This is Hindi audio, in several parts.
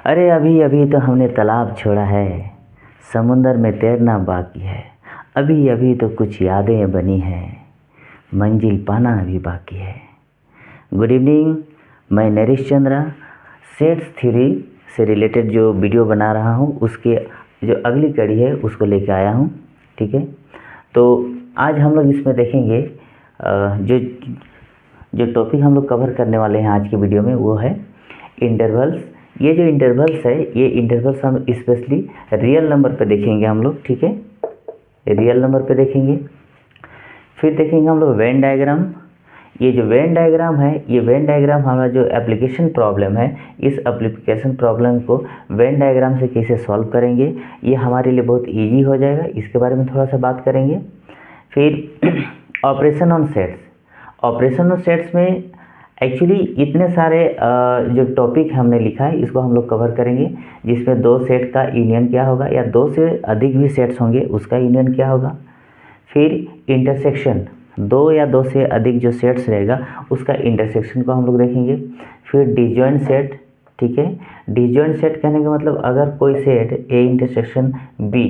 अरे अभी अभी तो हमने तालाब छोड़ा है, समुंदर में तैरना बाकी है। अभी अभी तो कुछ यादें बनी हैं, मंजिल पाना अभी बाकी है। गुड इवनिंग, मैं नरेश चंद्रा सेट्स थ्योरी से रिलेटेड जो वीडियो बना रहा हूँ उसके जो अगली कड़ी है उसको लेके आया हूँ। ठीक है, तो आज हम लोग इसमें देखेंगे जो जो टॉपिक हम लोग कवर करने वाले हैं आज की वीडियो में वो है इंटरवल्स। ये जो इंटरवल्स है, ये इंटरवल्स हम स्पेशली रियल नंबर पे देखेंगे हम लोग। ठीक है, रियल नंबर पे देखेंगे। फिर देखेंगे हम लोग वेन डायग्राम। ये जो वेन डायग्राम है, ये वेन डायग्राम हमारा जो एप्लीकेशन प्रॉब्लम है, इस एप्लीकेशन प्रॉब्लम को वेन डायग्राम से कैसे सॉल्व करेंगे ये हमारे लिए बहुत इजी हो जाएगा, इसके बारे में थोड़ा सा बात करेंगे। फिर operation on sets. Operation on sets में एक्चुअली इतने सारे जो टॉपिक हमने लिखा है इसको हम लोग कवर करेंगे, जिसमें दो सेट का यूनियन क्या होगा या दो से अधिक भी सेट्स होंगे उसका यूनियन क्या होगा। फिर इंटरसेक्शन, दो या दो से अधिक जो सेट्स रहेगा उसका इंटरसेक्शन को हम लोग देखेंगे। फिर डिसजॉइंट सेट। ठीक है, डिसजॉइंट सेट कहने का मतलब अगर कोई set A intersection B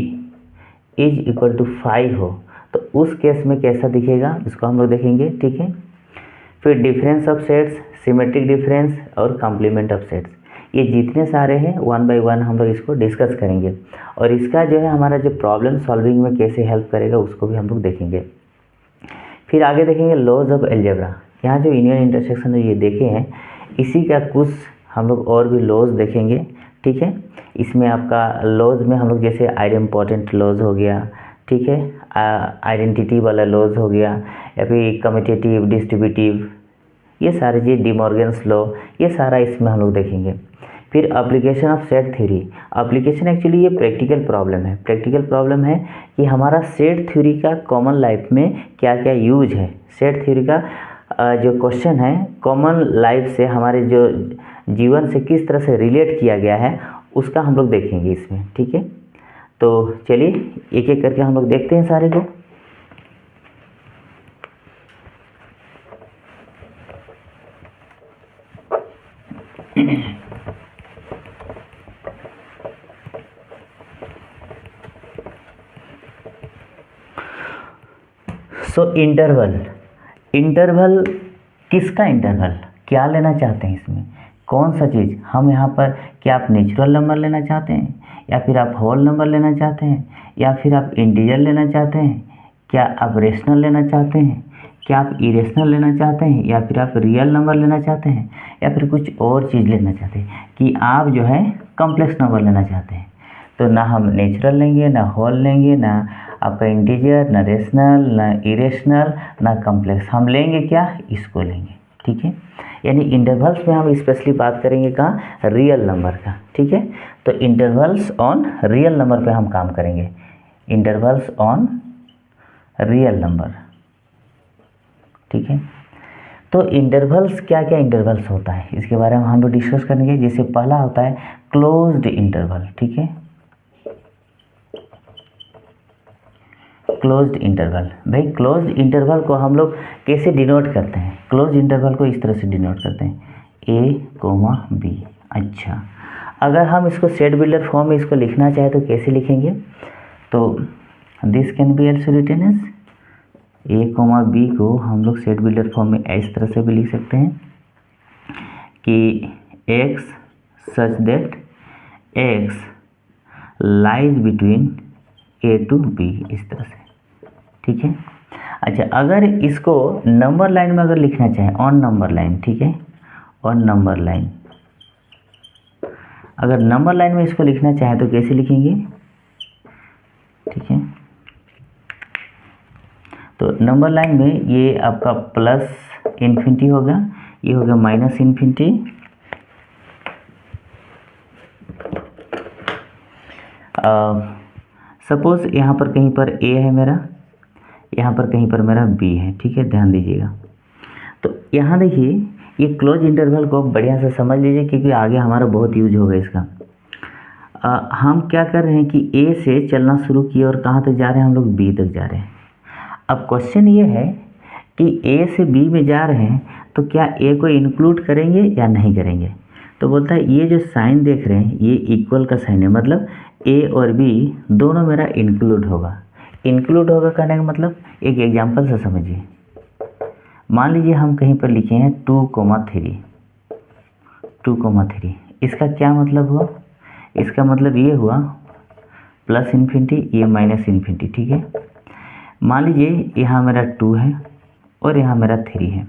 is equal to 5 हो तो उस केस में कैसा दिखेगा इसको हम लोग देखेंगे। ठीक है, फिर difference of sets, symmetric difference और कॉम्प्लीमेंट ऑफ सेट्स, ये जितने सारे हैं वन बाय वन हम लोग इसको डिस्कस करेंगे और इसका जो है हमारा जो प्रॉब्लम सॉल्विंग में कैसे हेल्प करेगा उसको भी हम लोग देखेंगे। फिर आगे देखेंगे लॉज ऑफ अलजेब्रा। यहाँ जो यूनियन इंटरसेक्शन ये देखे हैं इसी का कुछ हम लोग और भी लॉज देखेंगे। ठीक है, इसमें आपका लॉज में हम लोग जैसे आइडेम्पोर्टेंट लॉज हो गया, ठीक है, आइडेंटिटी वाला लॉज हो गया, या फिर कम्यूटेटिव, डिस्ट्रीब्यूटिव, ये सारे चीज़, डिमॉर्गन्स लॉ, ये सारा इसमें हम लोग देखेंगे। फिर application of set theory. Application actually ये प्रैक्टिकल प्रॉब्लम है। प्रैक्टिकल प्रॉब्लम है कि हमारा सेट थ्योरी का कॉमन लाइफ में क्या क्या यूज है। सेट थ्योरी का जो क्वेश्चन है कॉमन लाइफ से हमारे जो जीवन से किस तरह से रिलेट किया गया है उसका हम लोग देखेंगे इसमें। ठीक है, तो चलिए एक एक करके हम लोग देखते हैं सारे को। सो इंटरवल, इंटरवल किसका इंटरवल, क्या लेना चाहते हैं इसमें, कौन सा चीज़ हम यहाँ पर, क्या आप नेचुरल नंबर लेना चाहते हैं या फिर आप होल नंबर लेना चाहते हैं या फिर आप इंटीजर लेना चाहते हैं, क्या आप रेशनल लेना चाहते हैं, क्या आप इरेशनल लेना चाहते हैं या फिर आप रियल नंबर लेना चाहते हैं या फिर कुछ और चीज़ लेना चाहते हैं, कि आप जो है कॉम्प्लेक्स नंबर लेना चाहते हैं। तो ना हम नेचुरल लेंगे, ना होल लेंगे, ना आपका इंटीजर, ना रेशनल, ना इरेशनल, ना कॉम्प्लेक्स, हम लेंगे क्या, इसको लेंगे। ठीक है, यानी इंटरवल्स में हम स्पेशली बात करेंगे कहाँ, रियल नंबर का। ठीक है, तो इंटरवल्स ऑन रियल नंबर पे हम काम करेंगे, इंटरवल्स ऑन रियल नंबर। ठीक है, तो इंटरवल्स क्या क्या इंटरवल्स होता है इसके बारे में हम लोग डिस्कस करेंगे। जैसे पहला होता है क्लोज्ड इंटरवल। ठीक है, क्लोज्ड इंटरवल, भाई क्लोज्ड इंटरवल को हम लोग कैसे डिनोट करते हैं, क्लोज्ड इंटरवल को इस तरह से डिनोट करते हैं ए कोमा बी। अच्छा, अगर हम इसको सेट बिल्डर फॉर्म में इसको लिखना चाहे तो कैसे लिखेंगे, तो this can be also written as A comma B को हम लोग सेट बिल्डर फॉर्म में इस तरह से भी लिख सकते हैं कि x such that x lies between A to B, इस तरह से। ठीक है, अच्छा अगर इसको नंबर लाइन में अगर लिखना चाहें ऑन नंबर लाइन, ठीक है, ऑन नंबर लाइन, अगर नंबर लाइन में इसको लिखना चाहें तो कैसे लिखेंगे। ठीक है, तो नंबर लाइन में ये आपका प्लस इन्फिनिटी होगा, ये होगा माइनस इन्फिनिटी, सपोज यहाँ पर कहीं पर ए है मेरा, यहाँ पर कहीं पर मेरा बी है। ठीक है, ध्यान दीजिएगा। तो यहाँ देखिए ये क्लोज इंटरवल को बढ़िया से समझ लीजिए क्योंकि आगे हमारा बहुत यूज होगा इसका। हम क्या कर रहे हैं कि ए से चलना शुरू किए और कहाँ तक जा रहे हैं, हम लोग बी तक जा रहे हैं। अब क्वेश्चन ये है कि ए से बी में जा रहे हैं तो क्या ए को इंक्लूड करेंगे या नहीं करेंगे। तो बोलता है ये जो साइन देख रहे हैं ये इक्वल का साइन है, मतलब ए और बी दोनों मेरा इंक्लूड होगा। इंक्लूड होगा कहने का मतलब एक एग्जांपल से समझिए। मान लीजिए हम कहीं पर लिखे हैं 2,3, 2,3, इसका क्या मतलब हुआ? इसका मतलब ये हुआ प्लस इन्फिनिटी, ये माइनस इन्फिनिटी, ठीक है। मान लीजिए यहाँ मेरा 2 है और यहाँ मेरा 3 है,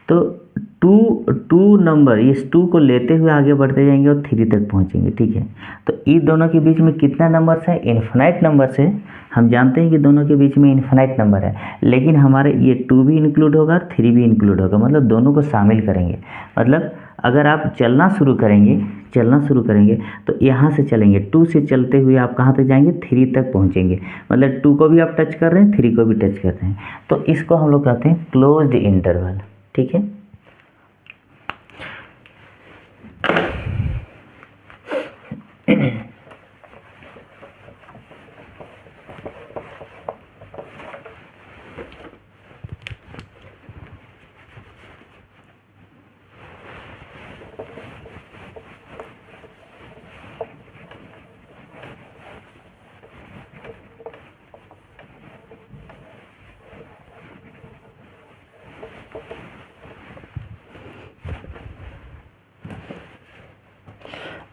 तो टू नंबर इस 2 को लेते हुए आगे बढ़ते जाएंगे और 3 तक पहुँचेंगे, ठीक है। तो इन दोनों के बीच में कितना नंबर्स है? इन्फिनाइट नंबर्स है। हम जानते हैं कि दोनों के बीच में इन्फिनाइट नंबर है, लेकिन हमारे ये 2 भी इंक्लूड होगा और 3 भी इंक्लूड होगा, मतलब दोनों को शामिल करेंगे। मतलब अगर आप चलना शुरू करेंगे तो यहाँ से चलेंगे, 2 से चलते हुए आप कहाँ तक जाएंगे? 3 तक पहुँचेंगे। मतलब 2 को भी आप टच कर रहे हैं, 3 को भी टच कर रहे हैं, तो इसको हम लोग कहते हैं क्लोज्ड इंटरवल, ठीक है।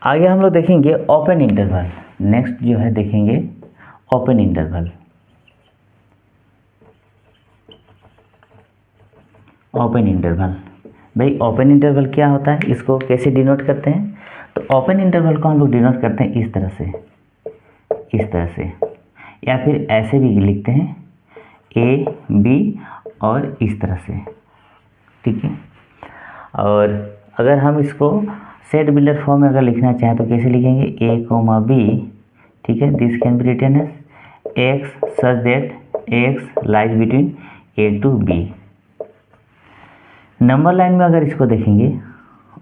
आगे हम लोग देखेंगे ओपन इंटरवल। नेक्स्ट जो है देखेंगे ओपन इंटरवल। ओपन इंटरवल, भाई ओपन इंटरवल क्या होता है, इसको कैसे डिनोट करते हैं? तो ओपन इंटरवल को हम लोग डिनोट करते हैं इस तरह से, या फिर ऐसे भी लिखते हैं ए बी और इस तरह से, ठीक है। और अगर हम इसको सेट बिल्डर फॉर्म में अगर लिखना चाहें तो कैसे लिखेंगे? ए कोमा बी, ठीक है। This can be written as x such that x lies between A to B. Number line में अगर इसको देखेंगे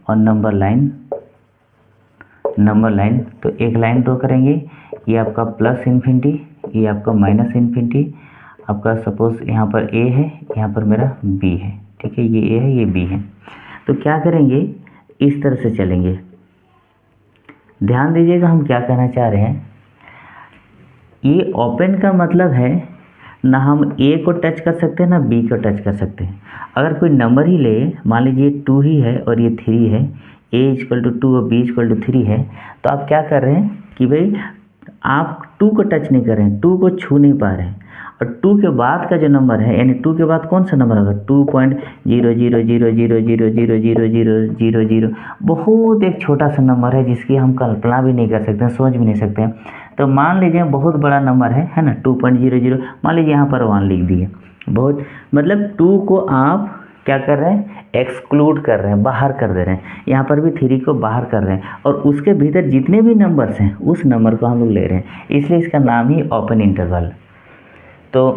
और नंबर लाइन तो एक लाइन ड्रॉ करेंगे, ये आपका प्लस इन्फिनिटी, ये आपका माइनस इन्फिनिटी, आपका सपोज यहाँ पर ए है, यहाँ पर मेरा बी है, ठीक है। ये ए है, ये बी है। तो क्या करेंगे? इस तरह से चलेंगे। ध्यान दीजिएगा हम क्या कहना चाह रहे हैं। ये ओपन का मतलब है ना हम ए को टच कर सकते हैं ना बी को टच कर सकते हैं। अगर कोई नंबर ही ले, मान लीजिए 2 ही है और ये 3 है, a = 2 और b = 3 है, तो आप क्या कर रहे हैं कि भाई आप 2 को टच नहीं कर रहे हैं, 2 को छू नहीं पा रहे हैं। और 2 के बाद का जो नंबर है, यानी 2 के बाद कौन सा नंबर होगा? 2.00000000000, बहुत एक छोटा सा नंबर है जिसकी हम कल्पना भी नहीं कर सकते हैं, सोच भी नहीं सकते हैं। तो मान लीजिए बहुत बड़ा नंबर है ना, 2.00, मान लीजिए यहाँ पर 1 लिख दिए। बहुत मतलब 2 को आप क्या कर रहे हैं? एक्सक्लूड कर रहे हैं, बाहर कर दे रहे हैं। यहाँ पर भी 3 को बाहर कर रहे हैं और उसके भीतर जितने भी नंबर्स हैं उस नंबर को हम लोग ले रहे हैं, इसलिए इसका नाम ही ओपन इंटरवल। तो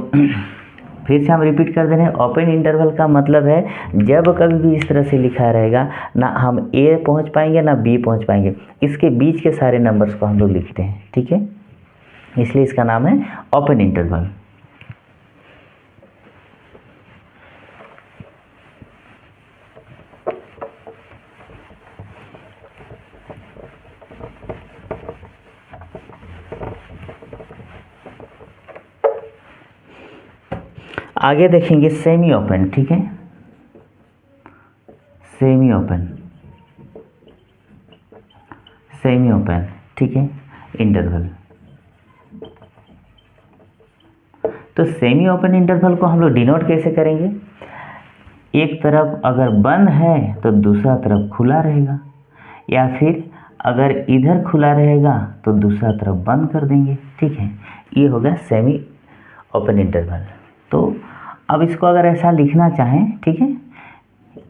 फिर से हम रिपीट कर दे रहे हैं, ओपन इंटरवल का मतलब है जब कभी भी इस तरह से लिखा रहेगा ना हम ए पहुंच पाएंगे ना बी पहुंच पाएंगे, इसके बीच के सारे नंबर्स को हम लोग लिखते हैं, ठीक है। इसलिए इसका नाम है ओपन इंटरवल। आगे देखेंगे सेमी ओपन, ठीक है। सेमी ओपन, ठीक है, इंटरवल। तो सेमी ओपन इंटरवल को हम लोग डिनोट कैसे करेंगे? एक तरफ अगर बंद है तो दूसरा तरफ खुला रहेगा, या फिर अगर इधर खुला रहेगा तो दूसरा तरफ बंद कर देंगे, ठीक है। ये हो गया सेमी ओपन इंटरवल। तो अब इसको अगर ऐसा लिखना चाहें, ठीक है,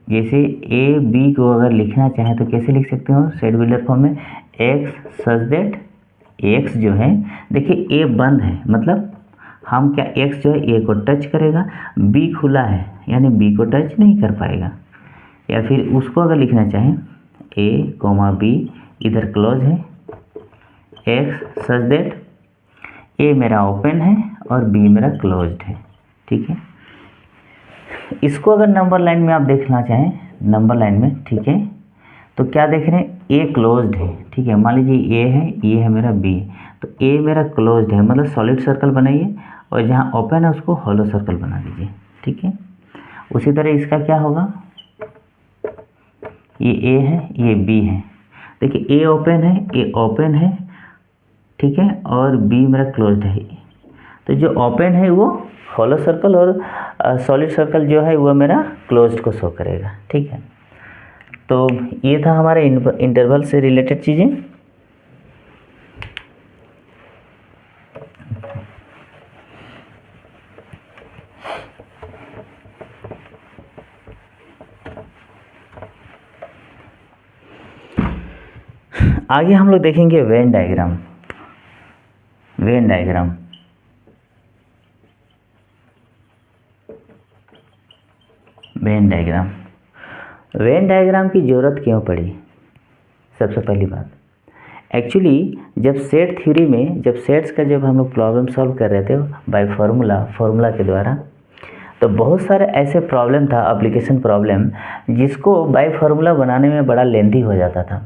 जैसे ए बी को अगर लिखना चाहें तो कैसे लिख सकते हो? सेट बिल्डर फॉर्म में एक्स सच दैट एक्स जो है, देखिए ए बंद है मतलब हम क्या, एक्स जो है ए को टच करेगा, बी खुला है यानी बी को टच नहीं कर पाएगा। या फिर उसको अगर लिखना चाहें ए कोमा बी, इधर क्लोज है, एक्स सच दैट ए मेरा ओपन है और बी मेरा क्लोज्ड है, ठीक है। इसको अगर नंबर लाइन में आप देखना चाहें, नंबर लाइन में, ठीक है, तो क्या देख रहे हैं, ए क्लोज्ड है, ठीक है। मान लीजिए ए है, ये है मेरा बी, तो ए मेरा क्लोज्ड है, मतलब सॉलिड सर्कल बनाइए और जहाँ ओपन है उसको हॉलो सर्कल बना दीजिए, ठीक है। उसी तरह इसका क्या होगा, ये ए है, ये बी है, देखिए ए ओपन है, ए ओपन है, ठीक है, और बी मेरा क्लोज्ड है। तो जो ओपन है वो हॉलो सर्कल और सॉलिड सर्कल जो है वो मेरा क्लोज्ड को शो करेगा, ठीक है। तो ये था हमारे इंटरवल से रिलेटेड चीज़ें। आगे हम लोग देखेंगे Venn diagram. Venn diagram, Venn diagram, Venn diagram की ज़रूरत क्यों पड़ी? सबसे पहली बात, एक्चुअली जब सेट थ्योरी में, जब सेट्स का जब हम लोग प्रॉब्लम सॉल्व कर रहे थे बाय फार्मूला के द्वारा, तो बहुत सारे ऐसे प्रॉब्लम था, एप्लीकेशन प्रॉब्लम, जिसको बाय फार्मूला बनाने में बड़ा लेंथी हो जाता था।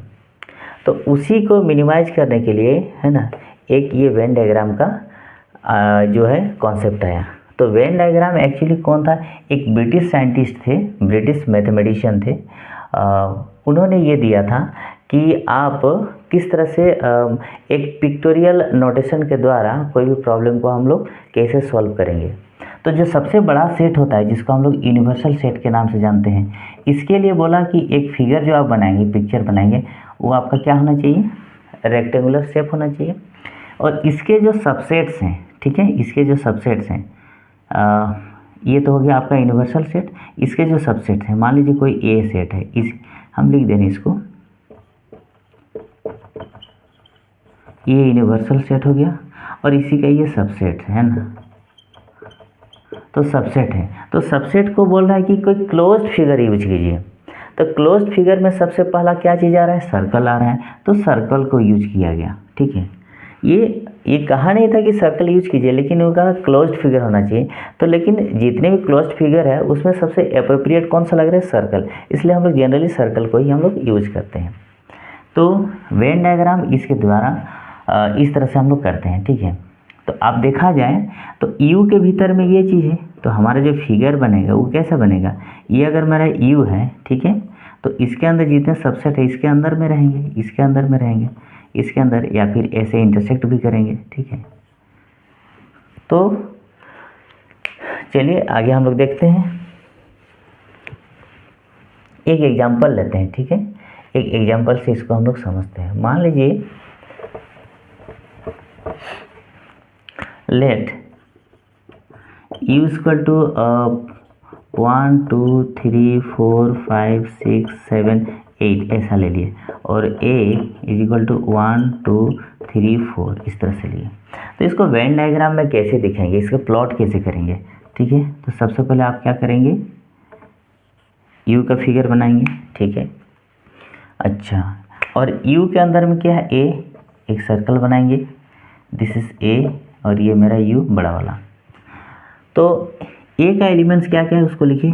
तो उसी को मिनिमाइज करने के लिए, है ना, एक ये वेन डायग्राम का जो है कॉन्सेप्ट आया। तो वेन डायग्राम एक्चुअली कौन था, एक ब्रिटिश साइंटिस्ट थे, ब्रिटिश मैथमेटिशियन थे, उन्होंने ये दिया था कि आप किस तरह से एक पिक्टोरियल नोटेशन के द्वारा कोई भी प्रॉब्लम को हम लोग कैसे सॉल्व करेंगे। तो जो सबसे बड़ा सेट होता है, जिसको हम लोग यूनिवर्सल सेट के नाम से जानते हैं, इसके लिए बोला कि एक फिगर जो आप बनाएंगे, पिक्चर बनाएंगे, वो आपका क्या होना चाहिए, रेक्टेंगुलर शेप होना चाहिए। और इसके जो सबसेट्स हैं, ठीक है, इसके जो सबसेट्स हैं, ये तो हो गया आपका यूनिवर्सल सेट। इसके जो सबसेट हैं, मान लीजिए कोई ए सेट है, इस हम लिख देंगे इसको, ये यूनिवर्सल सेट हो गया, और इसी का ये सबसेट है ना, तो सबसेट है। तो सबसेट को बोल रहा है कि कोई क्लोज्ड फिगर यूज कीजिए। तो क्लोज्ड फिगर में सबसे पहला क्या चीज़ आ रहा है, सर्कल आ रहा है, तो सर्कल को यूज किया गया, ठीक है। ये कहा नहीं था कि सर्कल यूज कीजिए, लेकिन वो कहा क्लोज्ड फिगर होना चाहिए। तो लेकिन जितने भी क्लोज्ड फिगर है उसमें सबसे अप्रोप्रिएट कौन सा लग रहा है, सर्कल, इसलिए हम लोग जनरली सर्कल को ही हम लोग यूज करते हैं। तो वेन डायग्राम इसके द्वारा इस तरह से हम लोग करते हैं, ठीक है। तो आप देखा जाए तो यू के भीतर में ये चीज़ है, तो हमारा जो फिगर बनेगा वो कैसा बनेगा, ये अगर मेरा यू है, ठीक है, तो इसके अंदर जितने सबसेट है इसके अंदर में रहेंगे, इसके अंदर में रहेंगे, इसके अंदर, या फिर ऐसे इंटरसेक्ट भी करेंगे, ठीक है। तो चलिए आगे हम लोग देखते हैं, एक एग्जांपल लेते हैं, ठीक है। एक एग्जांपल से इसको हम लोग समझते हैं। मान लीजिए लेट u इक्वल टू 1 2 3 4 5 6 7 8 ऐसा ले लिए, और a इज इक्वल टू 1 2 3 4 इस तरह से लिए। तो इसको वेन डायग्राम में कैसे दिखाएंगे, इसका प्लॉट कैसे करेंगे, ठीक है। तो सबसे पहले आप क्या करेंगे, u का फिगर बनाएंगे, ठीक है। अच्छा, और u के अंदर में क्या है, a, एक सर्कल बनाएंगे, दिस इज a, और ये मेरा u बड़ा वाला। तो a का एलिमेंट्स क्या क्या है उसको लिखिए,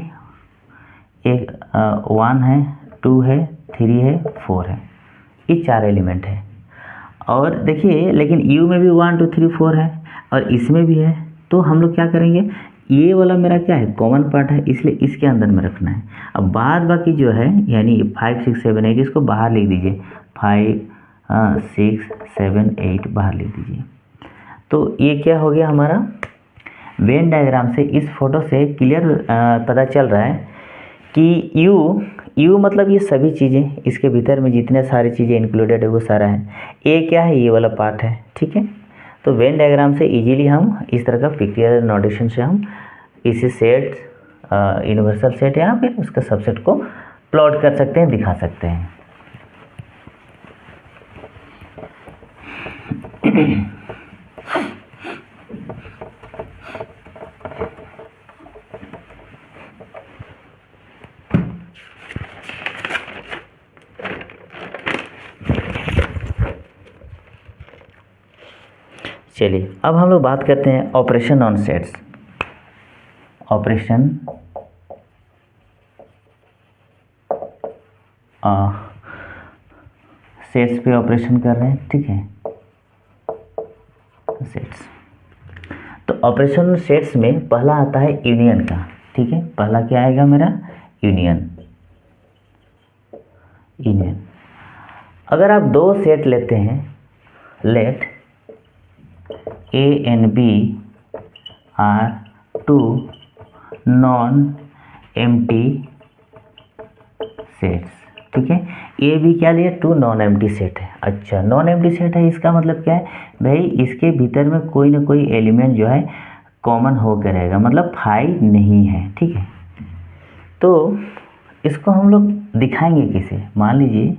एक 1 है, 2 है, 3 है, 4 है, ये 4 एलिमेंट है। और देखिए लेकिन u में भी 1 2 3 4 है, और इसमें भी है। तो हम लोग क्या करेंगे, ये वाला मेरा क्या है, कॉमन पार्ट है, इसलिए इसके अंदर में रखना है। अब बाद बाकी जो है, यानी 5 6 7 8 इसको बाहर लिख दीजिए, 5 6 7 8 बाहर लिख दीजिए। तो ये क्या हो गया हमारा, वेन डायग्राम से इस फोटो से क्लियर पता चल रहा है कि यू मतलब ये सभी चीज़ें, इसके भीतर में जितने सारी चीज़ें इंक्लूडेड है वो सारा है। ए क्या है, ये वाला पार्ट है, ठीक है। तो वेन डायग्राम से इजीली हम इस तरह का पिक्चर नोटेशन से हम इसी सेट, यूनिवर्सल सेट या फिर उसका सबसेट को प्लॉट कर सकते हैं, दिखा सकते हैं। चलिए अब हम लोग बात करते हैं operation on sets. Operation sets पे ऑपरेशन कर रहे हैं, ठीक है, सेट्स। तो ऑपरेशन सेट्स में पहला आता है यूनियन का, ठीक है, पहला क्या आएगा मेरा, यूनियन। यूनियन अगर आप दो सेट लेते हैं, let A and B are two non empty sets, ठीक है, ए बी क्या लिया, टू नॉन एम्प्टी सेट है। अच्छा, नॉन एम्प्टी सेट है, इसका मतलब क्या है भाई, इसके भीतर में कोई ना कोई एलिमेंट जो है कॉमन होकर रहेगा, मतलब फाई नहीं है, ठीक है। तो इसको हम लोग दिखाएंगे कैसे, मान लीजिए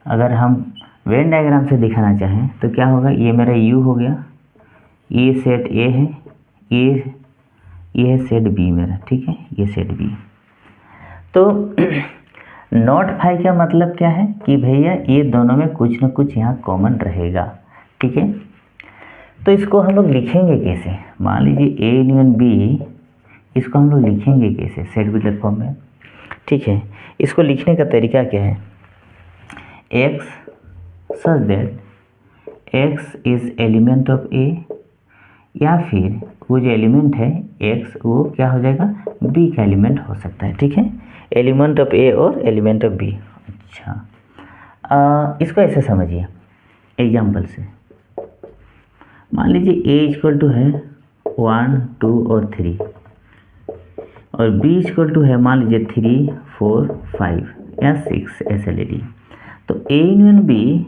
अगर हम वेन डायग्राम से दिखाना चाहें तो क्या होगा, ये मेरा यू हो गया, ये सेट ए है, ये है सेट बी मेरा, ठीक है, ये सेट बी। तो नॉट फाई का मतलब क्या है कि भैया ये दोनों में कुछ ना कुछ यहाँ कॉमन रहेगा, ठीक है। तो इसको हम लोग लिखेंगे कैसे, मान लीजिए ए यूनियन बी, इसको हम लोग लिखेंगे कैसे सेट बिल्डर फॉर्म में, ठीक है। इसको लिखने का तरीका क्या है, x such that x is element of A, या फिर वो जो एलिमेंट है एक्स वो क्या हो जाएगा, बी का एलिमेंट हो सकता है, ठीक है, एलिमेंट ऑफ ए और एलिमेंट ऑफ बी। अच्छा, इसको ऐसे समझिए एग्जाम्पल से, मान लीजिए ए इक्वल टू है 1 2 और 3 और बी इक्वल टू है मान लीजिए 3 4 5 या 6 ऐसे ले लीजिए। तो ए यूनियन बी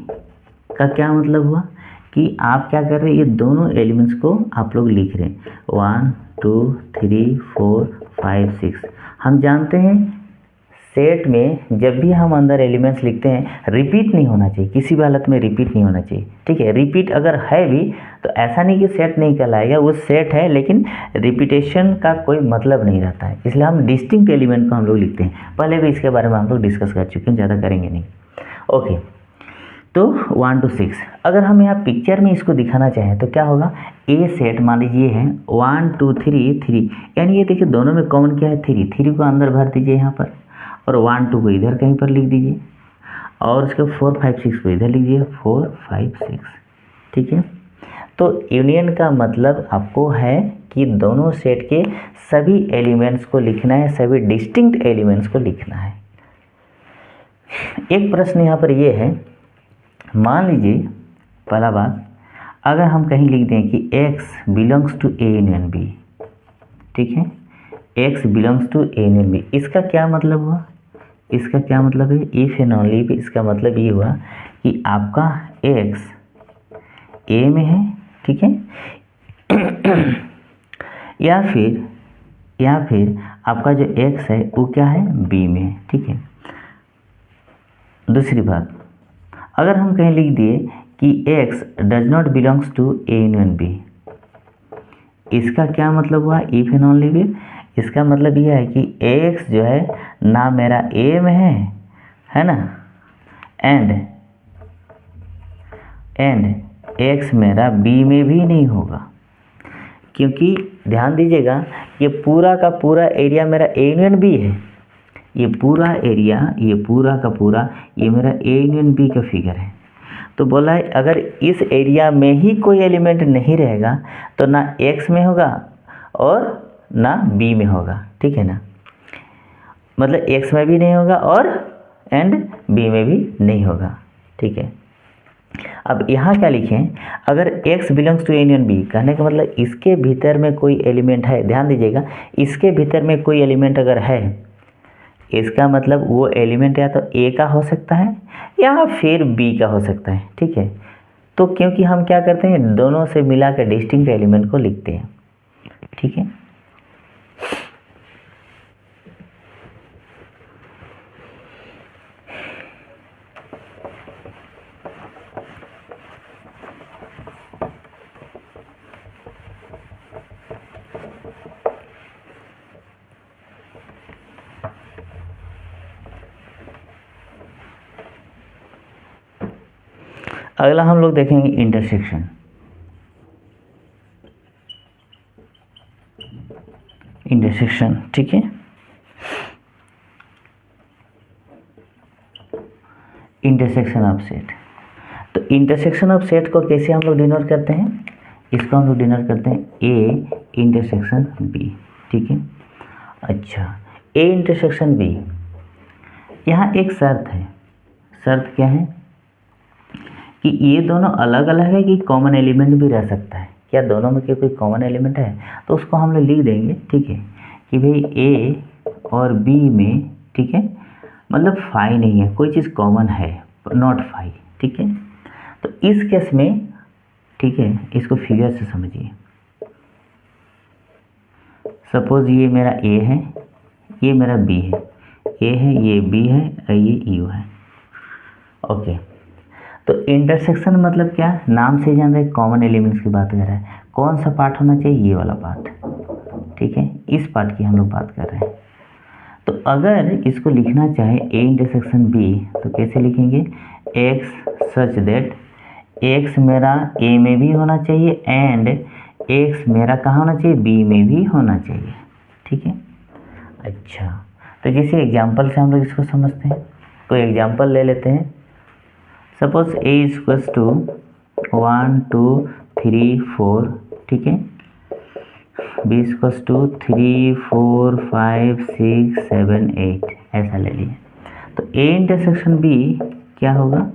का क्या मतलब हुआ कि आप क्या कर रहे हैं, ये दोनों एलिमेंट्स को आप लोग लिख रहे हैं 1 2 3 4 5 6। हम जानते हैं सेट में जब भी हम अंदर एलिमेंट्स लिखते हैं रिपीट नहीं होना चाहिए, किसी भी हालत में रिपीट नहीं होना चाहिए, ठीक है। रिपीट अगर है भी तो ऐसा नहीं कि सेट नहीं कहलाएगा, वो सेट है लेकिन रिपीटेशन का कोई मतलब नहीं रहता है, इसलिए हम डिस्टिंक्ट एलिमेंट को हम लोग लिखते हैं। पहले भी इसके बारे में हम लोग डिस्कस कर चुके हैं, ज़्यादा करेंगे नहीं, ओके। तो 1 to 6 अगर हम यहाँ पिक्चर में इसको दिखाना चाहें तो क्या होगा, ए सेट मान लीजिए है 1 2 3 3, यानी ये देखिए दोनों में कॉमन क्या है, 3 को अंदर भर दीजिए यहाँ पर, और 1 2 को इधर कहीं पर लिख दीजिए, और उसके 4 5 6 को इधर लिख दीजिए 4 5 6, ठीक है। तो यूनियन का मतलब आपको है कि दोनों सेट के सभी एलिमेंट्स को लिखना है, सभी डिस्टिंक्ट एलिमेंट्स को लिखना है। एक प्रश्न यहाँ पर ये है, मान लीजिए पहला बात, अगर हम कहीं लिख दें कि x belongs to A union B, ठीक है, x belongs to A union B, इसका क्या मतलब हुआ, इसका क्या मतलब है, इफ एंड ओनली इफ, इसका मतलब ये हुआ कि आपका x ए में है, ठीक है, या फिर आपका जो x है वो क्या है, बी में है, ठीक है। दूसरी बात, अगर हम कहीं लिख दिए कि x does not belongs to A union B, इसका क्या मतलब हुआ, इफ एंड ओनली इफ, इसका मतलब यह है कि x जो है ना मेरा a में है ना, एंड x मेरा b में भी नहीं होगा, क्योंकि ध्यान दीजिएगा ये पूरा का पूरा एरिया मेरा ए यूनियन बी है, ये पूरा एरिया, ये पूरा का पूरा ये मेरा ए यूनियन बी का फिगर है। तो बोला है अगर इस एरिया में ही कोई एलिमेंट नहीं रहेगा तो ना एक्स में होगा और ना बी में होगा, ठीक है ना, मतलब एक्स में भी नहीं होगा और एंड बी में भी नहीं होगा, ठीक है। अब यहाँ क्या लिखें, अगर x belongs to A union B कहने का मतलब इसके भीतर में कोई एलिमेंट है, ध्यान दीजिएगा इसके भीतर में कोई एलिमेंट अगर है, इसका मतलब वो एलिमेंट या तो ए का हो सकता है या फिर बी का हो सकता है, ठीक है। तो क्योंकि हम क्या करते हैं दोनों से मिला कर डिस्टिंक्ट एलिमेंट को लिखते हैं, ठीक है। अगला हम लोग देखेंगे इंटरसेक्शन। इंटरसेक्शन, ठीक है, intersection of set. Intersection of set को कैसे हम लोग डिनोट करते हैं, इसको हम लोग डिनोट करते हैं ए इंटरसेक्शन बी, ठीक है। अच्छा, ए इंटरसेक्शन बी, यहाँ एक शर्त है। शर्त क्या है कि ये दोनों अलग अलग है कि कॉमन एलिमेंट भी रह सकता है, क्या दोनों में कोई कॉमन एलिमेंट है, तो उसको हम लोग लिख देंगे, ठीक है, कि भाई ए और बी में, ठीक है, मतलब फाई नहीं है, कोई चीज़ कॉमन है, नॉट फाई, ठीक है। तो इस केस में, ठीक है, इसको फिगर से समझिए। सपोज ये मेरा ए है, ये मेरा बी है, ए है, ये बी है और ये यू है, ओके। तो इंटरसेक्शन मतलब क्या, नाम से जान रहे कॉमन एलिमेंट्स की बात कर रहा है। कौन सा पार्ट होना चाहिए, ये वाला पार्ट, ठीक है, इस पार्ट की हम लोग बात कर रहे हैं। तो अगर इसको लिखना चाहे ए इंटरसेक्शन बी, तो कैसे लिखेंगे, एक्स सच दैट एक्स मेरा ए में भी होना चाहिए एंड एक्स मेरा कहाँ होना चाहिए, बी में भी होना चाहिए, ठीक है। अच्छा, तो जैसे एग्जांपल से हम लोग इसको समझते हैं, कोई एग्जांपल ले लेते हैं। सपोज ए इक्वल्स टू 1 2 3 4, ठीक है, बी इक्वल्स टू 3 4 5 6 7 8, ऐसा ले लिए। तो ए इंटरसेक्शन बी क्या होगा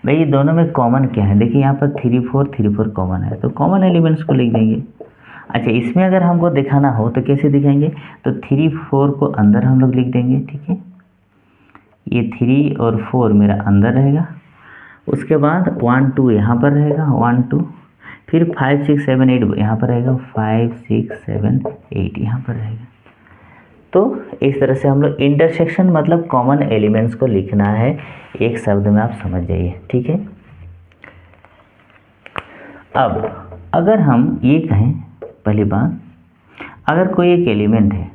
भाई, ये दोनों में कॉमन क्या है, देखिए यहाँ पर 3 4 कॉमन है, तो कॉमन एलिमेंट्स को लिख देंगे। अच्छा, इसमें अगर हमको दिखाना हो तो कैसे दिखाएंगे, तो 3 4 को अंदर हम लोग लिख देंगे, ठीक है, ये 3 और 4 मेरा अंदर रहेगा, उसके बाद 1 2 यहाँ पर रहेगा, 1 2, फिर 5 6 7 8 यहाँ पर रहेगा, 5 6 7 8 यहाँ पर रहेगा। तो इस तरह से हम लोग इंटरसेक्शन मतलब कॉमन एलिमेंट्स को लिखना है, एक शब्द में आप समझ जाइए, ठीक है। अब अगर हम ये कहें, पहली बात, अगर कोई एक एलिमेंट है,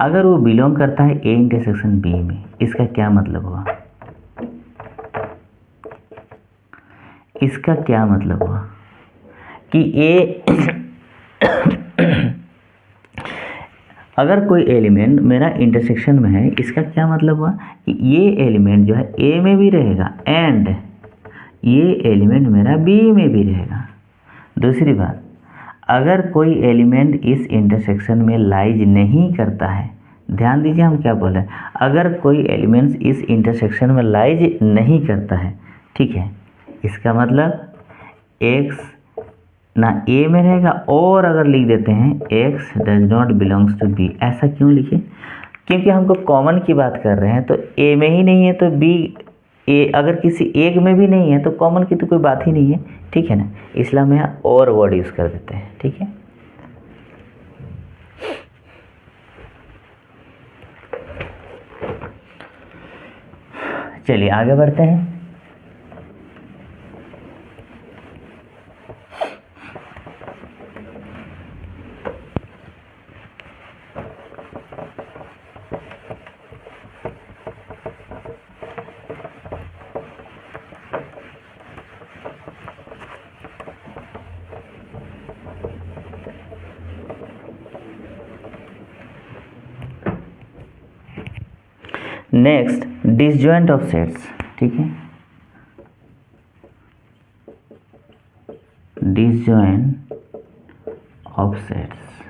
अगर वो बिलोंग करता है ए इंटरसेक्शन बी में, इसका क्या मतलब हुआ, इसका क्या मतलब हुआ कि ए अगर कोई एलिमेंट मेरा इंटरसेक्शन में है, इसका क्या मतलब हुआ कि ये एलिमेंट जो है ए में भी रहेगा एंड ये एलिमेंट मेरा बी में भी रहेगा। दूसरी बात, अगर कोई एलिमेंट इस इंटरसेक्शन में लाइज नहीं करता है, ध्यान दीजिए हम क्या बोल रहे हैं, अगर कोई एलिमेंट इस इंटरसेक्शन में लाइज नहीं करता है, ठीक है, इसका मतलब एक्स ना ए में रहेगा, और अगर लिख देते हैं x does not belongs to B, ऐसा क्यों लिखे, क्योंकि हमको कॉमन की बात कर रहे हैं, तो ए में ही नहीं है तो बी, ए अगर किसी एक में भी नहीं है तो कॉमन की तो कोई बात ही नहीं है, ठीक है ना, इसलिए हम यहाँ और वर्ड यूज़ कर देते हैं, ठीक है। चलिए आगे बढ़ते हैं। नेक्स्ट, डिसजॉइंट ऑफ सेट्स, ठीक है, डिसजॉइंट ऑफ सेट्स।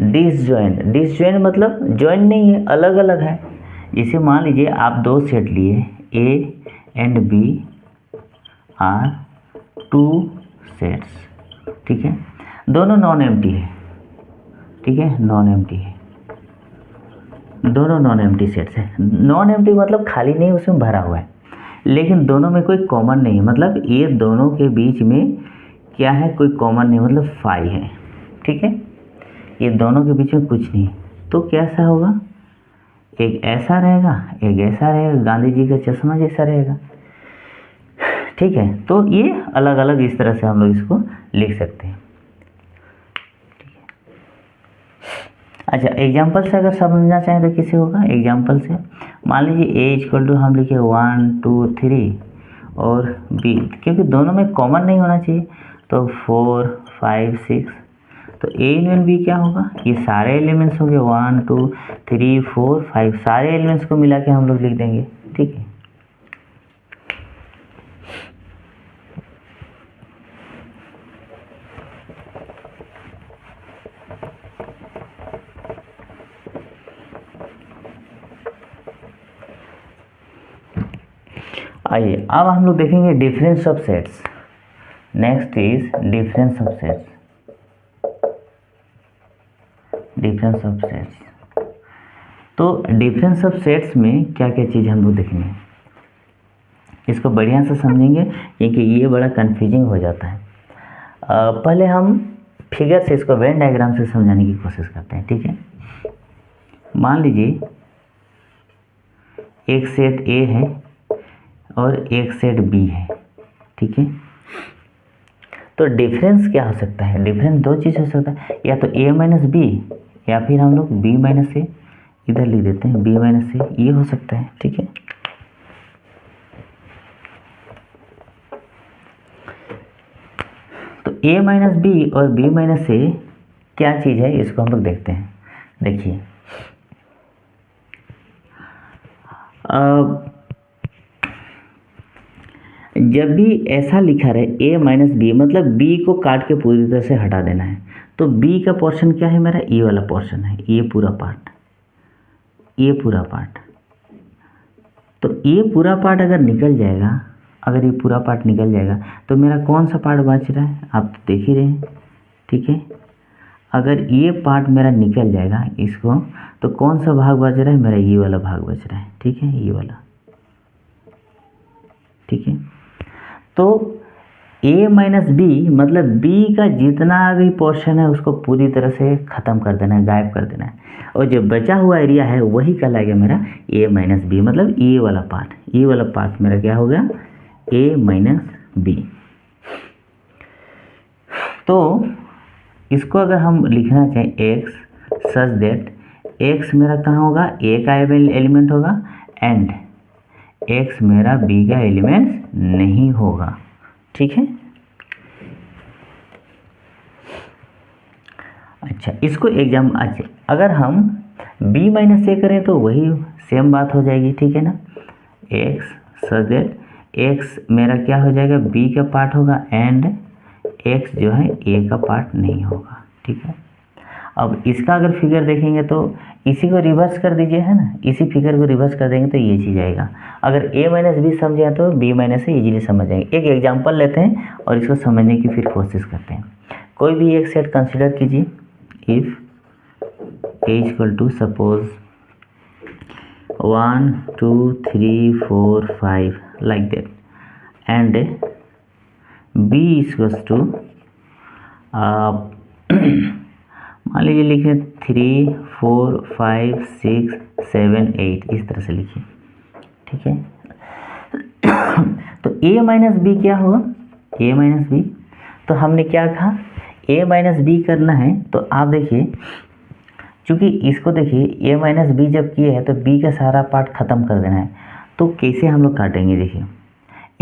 डिसजॉइंट मतलब जॉइंट नहीं है, अलग अलग है। जैसे मान लीजिए आप दो सेट लिए, A and B are 2 sets, ठीक है, दोनों नॉन एम्प्टी है, ठीक है, नॉन एम्प्टी है, दोनों नॉन एम्प्टी सेट्स है। नॉन एम्प्टी मतलब खाली नहीं, उसमें भरा हुआ है, लेकिन दोनों में कोई कॉमन नहीं है, मतलब ये दोनों के बीच में क्या है, कोई कॉमन नहीं, मतलब फाई है, ठीक है, ये दोनों के बीच में कुछ नहीं, तो कैसा होगा, एक ऐसा रहेगा एक ऐसा रहेगा, गांधी जी का चश्मा जैसा रहेगा, ठीक है। तो ये अलग अलग इस तरह से हम लोग इसको लिख सकते हैं। अच्छा, एग्जाम्पल से अगर समझना चाहें तो किसी होगा, एग्जाम्पल से मान लीजिए ए इक्वल टू हम लिखे 1 2 3 और बी, क्योंकि दोनों में कॉमन नहीं होना चाहिए, तो 4 5 6, तो ए यूनियन बी क्या होगा, ये सारे एलिमेंट्स होंगे 1 2 3 4 5, सारे एलिमेंट्स को मिला के हम लोग लिख देंगे, ठीक है। आइए अब हम लोग देखेंगे difference of sets. Next is difference of sets. Difference of sets, तो डिफरेंस ऑफ सेट्स में क्या क्या चीज़ हम लोग देखेंगे, इसको बढ़िया से समझेंगे क्योंकि ये बड़ा कंफ्यूजिंग हो जाता है। पहले हम फिगर से इसको वेन डायग्राम से समझाने की कोशिश करते हैं, ठीक है। मान लीजिए एक सेट ए है और एक सेट बी है, ठीक है। तो डिफरेंस क्या हो सकता है, डिफरेंस दो चीज़ हो सकता है, या तो ए माइनस बी या फिर हम लोग बी माइनस ए, इधर लिख देते हैं बी माइनस ए, ये हो सकता है, ठीक है। तो ए माइनस बी और बी माइनस ए क्या चीज़ है, इसको हम लोग देखते हैं। देखिए जब भी ऐसा लिखा रहे ए माइनस बी, मतलब बी को काट के पूरी तरह से हटा देना है, तो बी का पोर्शन क्या है मेरा, ये वाला पोर्शन है, ये पूरा पार्ट, ये पूरा पार्ट। तो ये पूरा पार्ट अगर निकल जाएगा, अगर ये पूरा पार्ट निकल जाएगा तो मेरा कौन सा पार्ट बच रहा है, आप देख ही रहे हैं, ठीक है। अगर ये पार्ट मेरा निकल जाएगा इसको, तो कौन सा भाग बच रहा है मेरा, ये वाला भाग बच रहा है, ठीक है, ये वाला, ठीक है। तो a माइनस बी मतलब b का जितना भी पोर्शन है उसको पूरी तरह से ख़त्म कर देना है, गायब कर देना है, और जो बचा हुआ एरिया है वही कहलाएगा मेरा a माइनस बी, मतलब ये वाला पार्ट, ये वाला पार्ट मेरा क्या हो गया, a माइनस बी। तो इसको अगर हम लिखना चाहें x सच दैट x मेरा कहाँ होगा, a का एलिमेंट होगा एंड x मेरा b का एलिमेंट नहीं होगा, ठीक है। अच्छा इसको एग्जाम, अच्छा अगर हम b माइनस ए करें तो वही सेम बात हो जाएगी, ठीक है ना। x सच दैट x मेरा क्या हो जाएगा, b का पार्ट होगा एंड x जो है a का पार्ट नहीं होगा, ठीक है। अब इसका अगर फिगर देखेंगे तो इसी को रिवर्स कर दीजिए, है ना, इसी फिगर को रिवर्स कर देंगे तो ये चीज़ आएगा। अगर a माइनस बी समझे तो b माइनस ए इजीली समझ जाएंगे। एक एग्जांपल लेते हैं और इसको समझने की फिर कोशिश करते हैं। कोई भी एक सेट कंसिडर कीजिए, if a equal to suppose 1 2 3 4 5 like that and b equals to मान लीजिए लिखिए 3 4 5 6 7 8, इस तरह से लिखिए, ठीक है। तो a माइनस बी क्या होगा, a माइनस बी, तो हमने क्या कहा a माइनस बी करना है, तो आप देखिए चूँकि इसको देखिए a माइनस बी जब किए हैं तो b का सारा पार्ट ख़त्म कर देना है, तो कैसे हम लोग काटेंगे, देखिए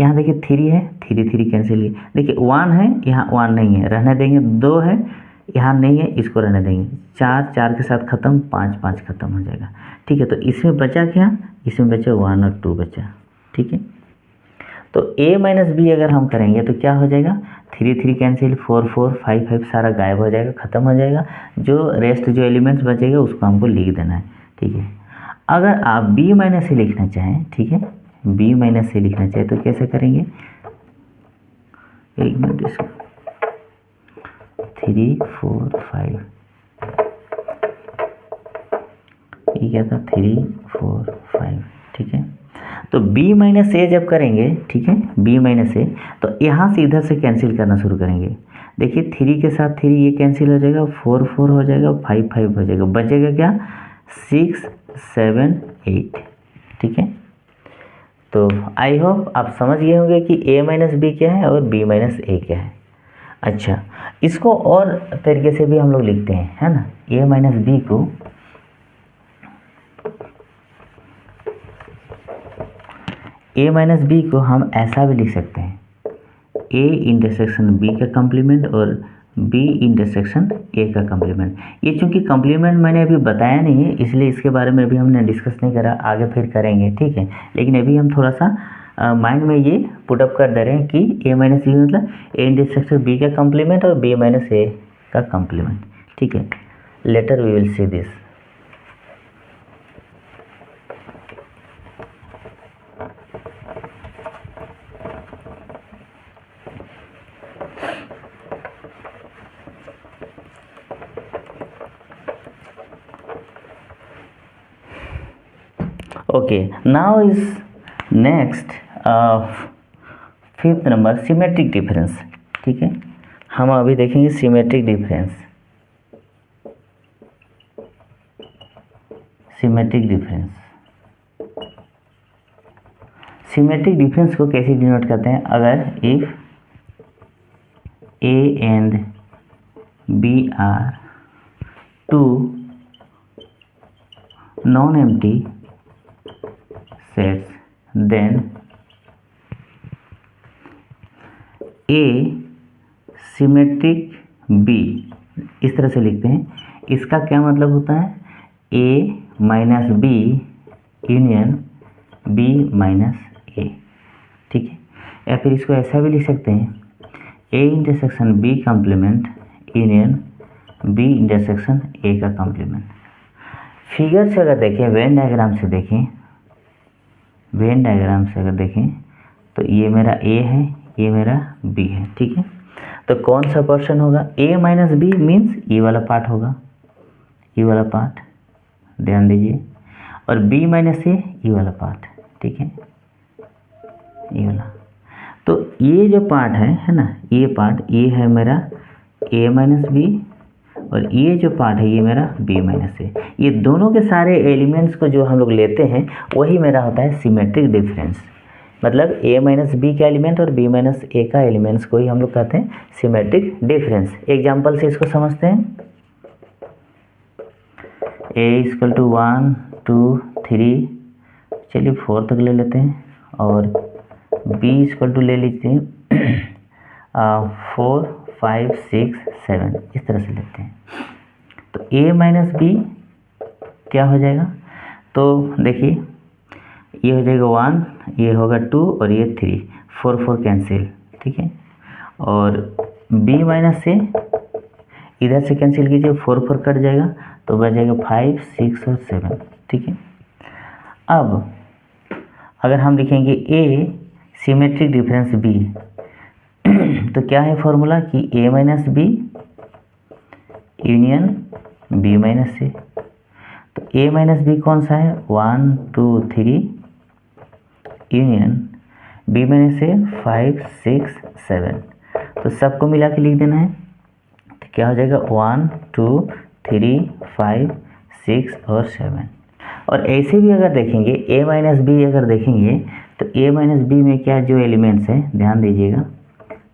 यहाँ देखिए 3 है, 3 3 कैंसिल, देखिए 1 है, यहाँ 1 नहीं है, रहने देंगे, 2 है, यहाँ नहीं है, इसको रहने देंगे, 4 4 के साथ ख़त्म, 5 5 ख़त्म हो जाएगा, ठीक है। तो इसमें बचा क्या, इसमें बचा 1 और 2 बचा, ठीक है। तो a माइनस बी अगर हम करेंगे तो क्या हो जाएगा, 3 3 कैंसिल, 4 4 5 5 सारा गायब हो जाएगा, ख़त्म हो जाएगा, जो रेस्ट जो एलिमेंट्स बचेगा उसको हमको लिख देना है, ठीक है। अगर आप b माइनस से लिखना चाहें, ठीक है, b माइनस से लिखना चाहें तो कैसे करेंगे, एक मिनट, इसको 3 4 5, ये क्या था 3 4 5, ठीक है। तो b माइनस ए जब करेंगे, ठीक है, b माइनस ए, तो यहाँ से इधर से कैंसिल करना शुरू करेंगे, देखिए 3 के साथ 3 ये कैंसिल हो जाएगा, 4 4 हो जाएगा, 5 5 हो जाएगा, बचेगा क्या 6 7 8, ठीक है। तो आई होप आप समझ गए होंगे कि a माइनस बी क्या है और b माइनस ए क्या है। अच्छा इसको और तरीके से भी हम लोग लिखते हैं, है ना, a माइनस बी को हम ऐसा भी लिख सकते हैं, a इंटरसेक्शन b का कम्प्लीमेंट और b इंटरसेक्शन a का कम्प्लीमेंट। ये चूंकि कम्प्लीमेंट मैंने अभी बताया नहीं है इसलिए इसके बारे में भी हमने डिस्कस नहीं करा, आगे फिर करेंगे, ठीक है। लेकिन अभी हम थोड़ा सा माइंड में ये पुटअप कर दे रहे हैं कि a माइनस बी मतलब a इंटरसेक्शन b का कम्प्लीमेंट और b माइनस ए का कम्प्लीमेंट, ठीक है। Later we will see this. Okay, now is next 5th number symmetric difference. ठीक है, हम अभी देखेंगे symmetric difference. Symmetric difference, symmetric difference को कैसे डिनोट करते हैं? अगर if A and B are two non empty sets, then A symmetric B, इस तरह से लिखते हैं। इसका क्या मतलब होता है? A minus B union B minus A. ठीक है, या फिर इसको ऐसा भी लिख सकते हैं, A intersection B complement union B intersection A का कॉम्प्लीमेंट। फिगर से अगर देखें, वेन डायग्राम से देखें, वेन डायग्राम से अगर देखें तो ये मेरा ए है, ये मेरा बी है। ठीक है, तो कौन सा पोर्शन होगा? ए माइनस बी मीन्स ये वाला पार्ट होगा, ये वाला पार्ट ध्यान दीजिए, और बी माइनस ए ये वाला पार्ट। ठीक है, ये वाला। तो ये जो पार्ट है ना, ये पार्ट, ये है मेरा ए माइनस बी, और ये जो पार्ट है ये मेरा बी माइनस ए। ये दोनों के सारे एलिमेंट्स को जो हम लोग लेते हैं वही मेरा होता है सिमेट्रिक डिफरेंस। मतलब ए माइनस बी का एलिमेंट और बी माइनस ए का एलिमेंट्स को ही हम लोग कहते हैं सिमेट्रिक डिफरेंस। एग्जाम्पल से इसको समझते हैं। ए इक्वल टू 1 2 3, चलिए 4 तक ले लेते हैं, और बी इक्वल टू ले लीजिए 4 5 6 7, इस तरह से लेते हैं। तो ए माइनस बी क्या हो जाएगा? तो देखिए ये हो जाएगा 1, ये होगा 2 और ये 3, 4 4 कैंसिल। ठीक है, और बी माइनस ए इधर से कैंसिल कीजिए, 4 4 कट जाएगा, तो बच जाएगा 5 6 और 7। ठीक है, अब अगर हम लिखेंगे ए सिमेट्रिक डिफरेंस बी, तो क्या है फॉर्मूला कि A minus B union B minus A. तो ए माइनस बी कौन सा है? 1 2 3 यूनियन बी माइनस ए 5 6 7। तो सबको मिला के लिख देना है, तो क्या हो जाएगा 1 2 3 5 6 और 7। और ऐसे भी अगर देखेंगे ए माइनस बी अगर देखेंगे तो ए माइनस बी में क्या जो एलिमेंट्स हैं ध्यान दीजिएगा।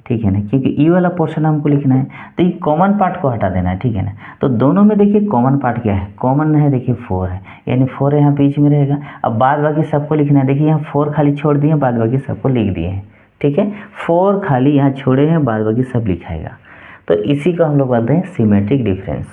ठीक है ना, क्योंकि ई वाला पोर्शन हमको लिखना है, तो ये कॉमन पार्ट को हटा देना है। ठीक है ना, तो दोनों में देखिए कॉमन पार्ट क्या है? कॉमन है, देखिए 4 है, यानी 4 यहाँ बीच में रहेगा। अब बाद बाकी सबको लिखना है, देखिए यहाँ 4 खाली छोड़ दिए, बाद बाकी सबको लिख दिए हैं। ठीक है, 4 खाली यहाँ छोड़े हैं, बाद बाकी सब लिखाएगा। तो इसी को हम लोग बोलते हैं सिमेट्रिक डिफरेंस।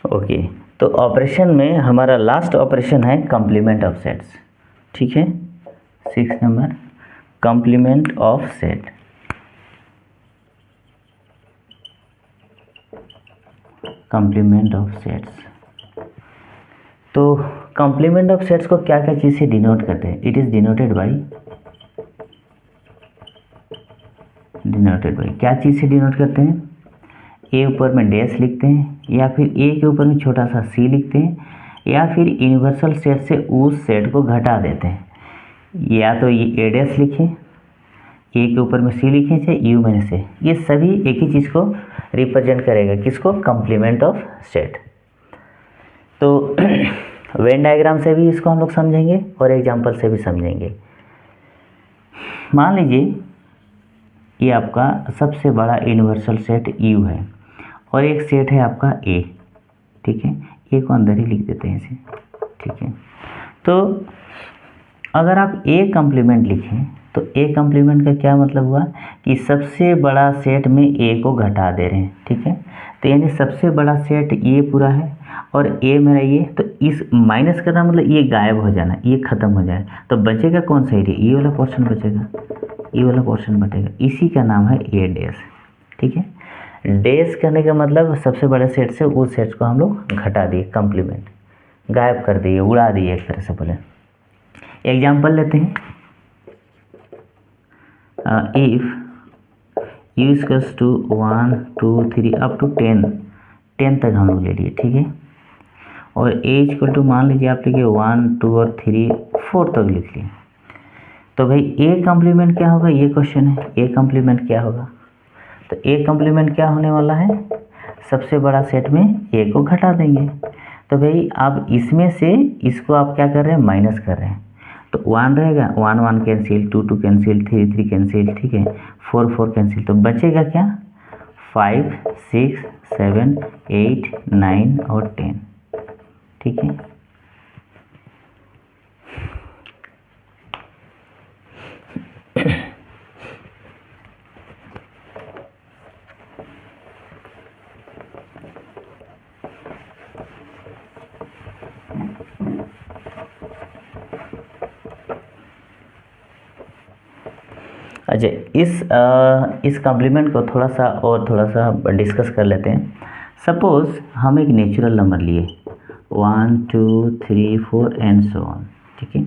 ओके, तो ऑपरेशन में हमारा लास्ट ऑपरेशन है कॉम्प्लीमेंट ऑफ सेट्स। ठीक है, 6 number complement of set. Complement of sets, तो कॉम्प्लीमेंट ऑफ सेट्स को क्या क्या चीज़ से डिनोट करते हैं? इट इज़ डिनोटेड बाई क्या चीज़ से डिनोट करते हैं? ए ऊपर में डैश लिखते हैं, या फिर ए के ऊपर में छोटा सा सी लिखते हैं, या फिर यूनिवर्सल सेट से उस सेट को घटा देते हैं। या तो ये ए डैश लिखें, ए के ऊपर में सी लिखें, चाहे यू माइनस ए, ये सभी एक ही चीज़ को रिप्रेजेंट करेगा, किसको? Complement of set. तो वेन डायग्राम से भी इसको हम लोग समझेंगे और एग्जाम्पल से भी समझेंगे। मान लीजिए ये आपका सबसे बड़ा यूनिवर्सल सेट यू है, और एक सेट है आपका ए। ठीक है, ए को अंदर ही लिख देते हैं इसे। ठीक है, तो अगर आप ए कॉम्प्लीमेंट लिखें तो ए कॉम्प्लीमेंट का क्या मतलब हुआ कि सबसे बड़ा सेट में ए को घटा दे रहे हैं। ठीक है, तो यानी सबसे बड़ा सेट ये पूरा है, और ए मेरा ये, तो इस माइनस करना मतलब ये गायब हो जाना, ये खत्म हो जाए, तो बचेगा कौन सा एरिया, ये वाला पोर्शन बचेगा, ये वाला पोर्शन बचेगा, इसी का नाम है ए डैश। ठीक है, डैश करने का मतलब सबसे बड़े सेट से उस सेट को हम लोग घटा दिए, कंप्लीमेंट गायब कर दिए, उड़ा दिए एक तरह से बोले। एग्जाम्पल लेते हैं, if u equals to 1 2 3 up to 10 तक हम लोग ले लिए। ठीक है, और a इक्वल टू मान लीजिए आप लिखिए 1 2 और 3 4 तक लिख लिए। तो भाई a कम्प्लीमेंट क्या होगा, ये क्वेश्चन है, a कम्प्लीमेंट क्या होगा। तो a कम्प्लीमेंट क्या होने वाला है, सबसे बड़ा सेट में a को घटा देंगे। तो भाई अब इसमें से इसको आप क्या कर रहे हैं, माइनस कर रहे हैं, तो 1 रहेगा, 1 1 कैंसिल, 2 2 कैंसिल, 3 3 कैंसिल, ठीक है, 4 4 कैंसिल, तो बचेगा क्या, 5 6 7 8 9 और 10। ठीक है, अच्छा इस कॉम्प्लीमेंट को थोड़ा सा डिस्कस कर लेते हैं। सपोज हम एक नेचुरल नंबर लिए 1 2 3 4 एंड सो ऑन। ठीक है,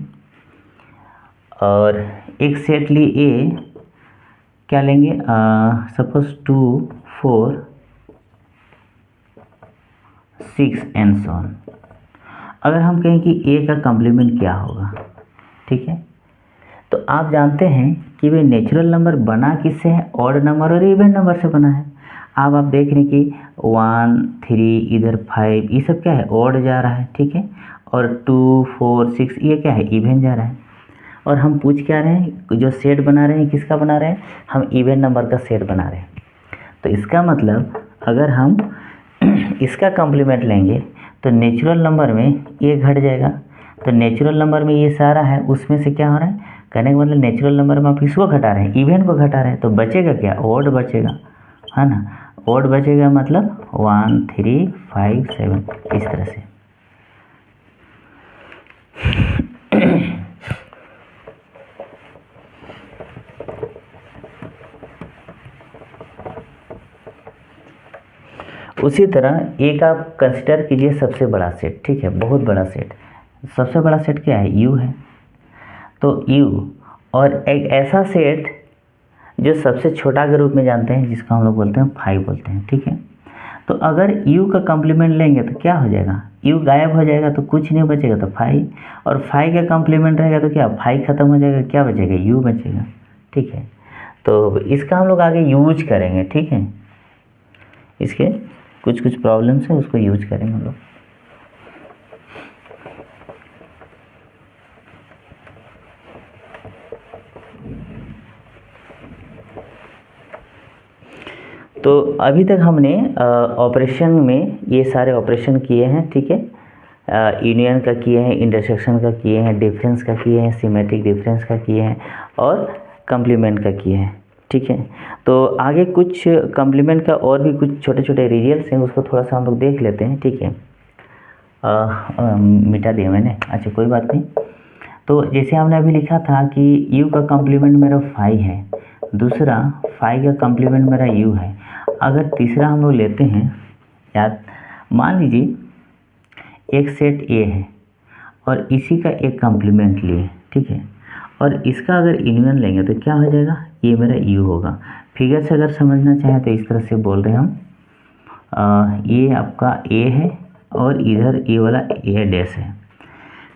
और एक सेट लिए ए, क्या लेंगे, सपोज 2 4 6 एंड सो ऑन। अगर हम कहें कि ए का कॉम्प्लीमेंट क्या होगा, ठीक है, तो आप जानते हैं कि वे नेचुरल नंबर बना किससे है, ऑड नंबर और इवन नंबर से बना है। अब आप देख रहे हैं कि 1 3 इधर 5 ये सब क्या है, ऑड जा रहा है। ठीक है, और 2 4 6 ये क्या है, इवन जा रहा है। और हम पूछ क्या रहे हैं, जो सेट बना रहे हैं किसका बना रहे हैं, हम इवन नंबर का सेट बना रहे हैं। तो इसका मतलब अगर हम इसका कॉम्प्लीमेंट लेंगे तो नेचुरल नंबर में ये घट जाएगा, तो नेचुरल नंबर में ये सारा है, उसमें से क्या हो रहा है, कहने का मतलब नेचुरल नंबर में आप किसको घटा रहे हैं, इवन को घटा रहे हैं, तो बचेगा क्या, ऑड बचेगा, है ना। ऑड बचेगा मतलब 1 3 5 7 इस तरह से। उसी तरह एक आप कंसिडर कीजिए सबसे बड़ा सेट। ठीक है, बहुत बड़ा सेट, सबसे बड़ा सेट क्या है, u है। तो u और एक ऐसा सेट जो सबसे छोटा के रूप में जानते हैं, जिसको हम लोग बोलते हैं 5 बोलते हैं। ठीक है, तो अगर u का कॉम्प्लीमेंट लेंगे तो क्या हो जाएगा, u गायब हो जाएगा, तो कुछ नहीं बचेगा, तो 5, और 5 का कॉम्प्लीमेंट रहेगा तो क्या, 5 खत्म हो जाएगा, क्या बचेगा, u बचेगा। ठीक है, तो इसका हम लोग आगे यूज करेंगे। ठीक है, इसके कुछ प्रॉब्लम्स है, उसको यूज करेंगे हम लोग। तो अभी तक हमने ऑपरेशन में ये सारे ऑपरेशन किए हैं। ठीक है, यूनियन का किए हैं, इंटरसेक्शन का किए हैं, डिफरेंस का किए हैं, सिमेट्रिक डिफरेंस का किए हैं, और कॉम्प्लीमेंट का किए हैं। ठीक है, तो आगे कुछ कॉम्प्लीमेंट का और भी कुछ छोटे छोटे रिजल्ट्स हैं, उसको थोड़ा सा हम लोग देख लेते हैं। ठीक है, मिटा दिया मैंने, अच्छा कोई बात नहीं। तो जैसे हमने अभी लिखा था कि u का कॉम्प्लीमेंट मेरा 5 है, दूसरा 5 का कॉम्प्लीमेंट मेरा u है। अगर तीसरा हम लोग लेते हैं, याद मान लीजिए एक सेट a है और इसी का एक कॉम्प्लीमेंट लिए। ठीक है, और इसका अगर यूनियन लेंगे तो क्या हो जाएगा, ये मेरा u होगा। फिगर से अगर समझना चाहें तो इस तरह से बोल रहे हैं हम, ये आपका a है और इधर ये वाला a डैश है,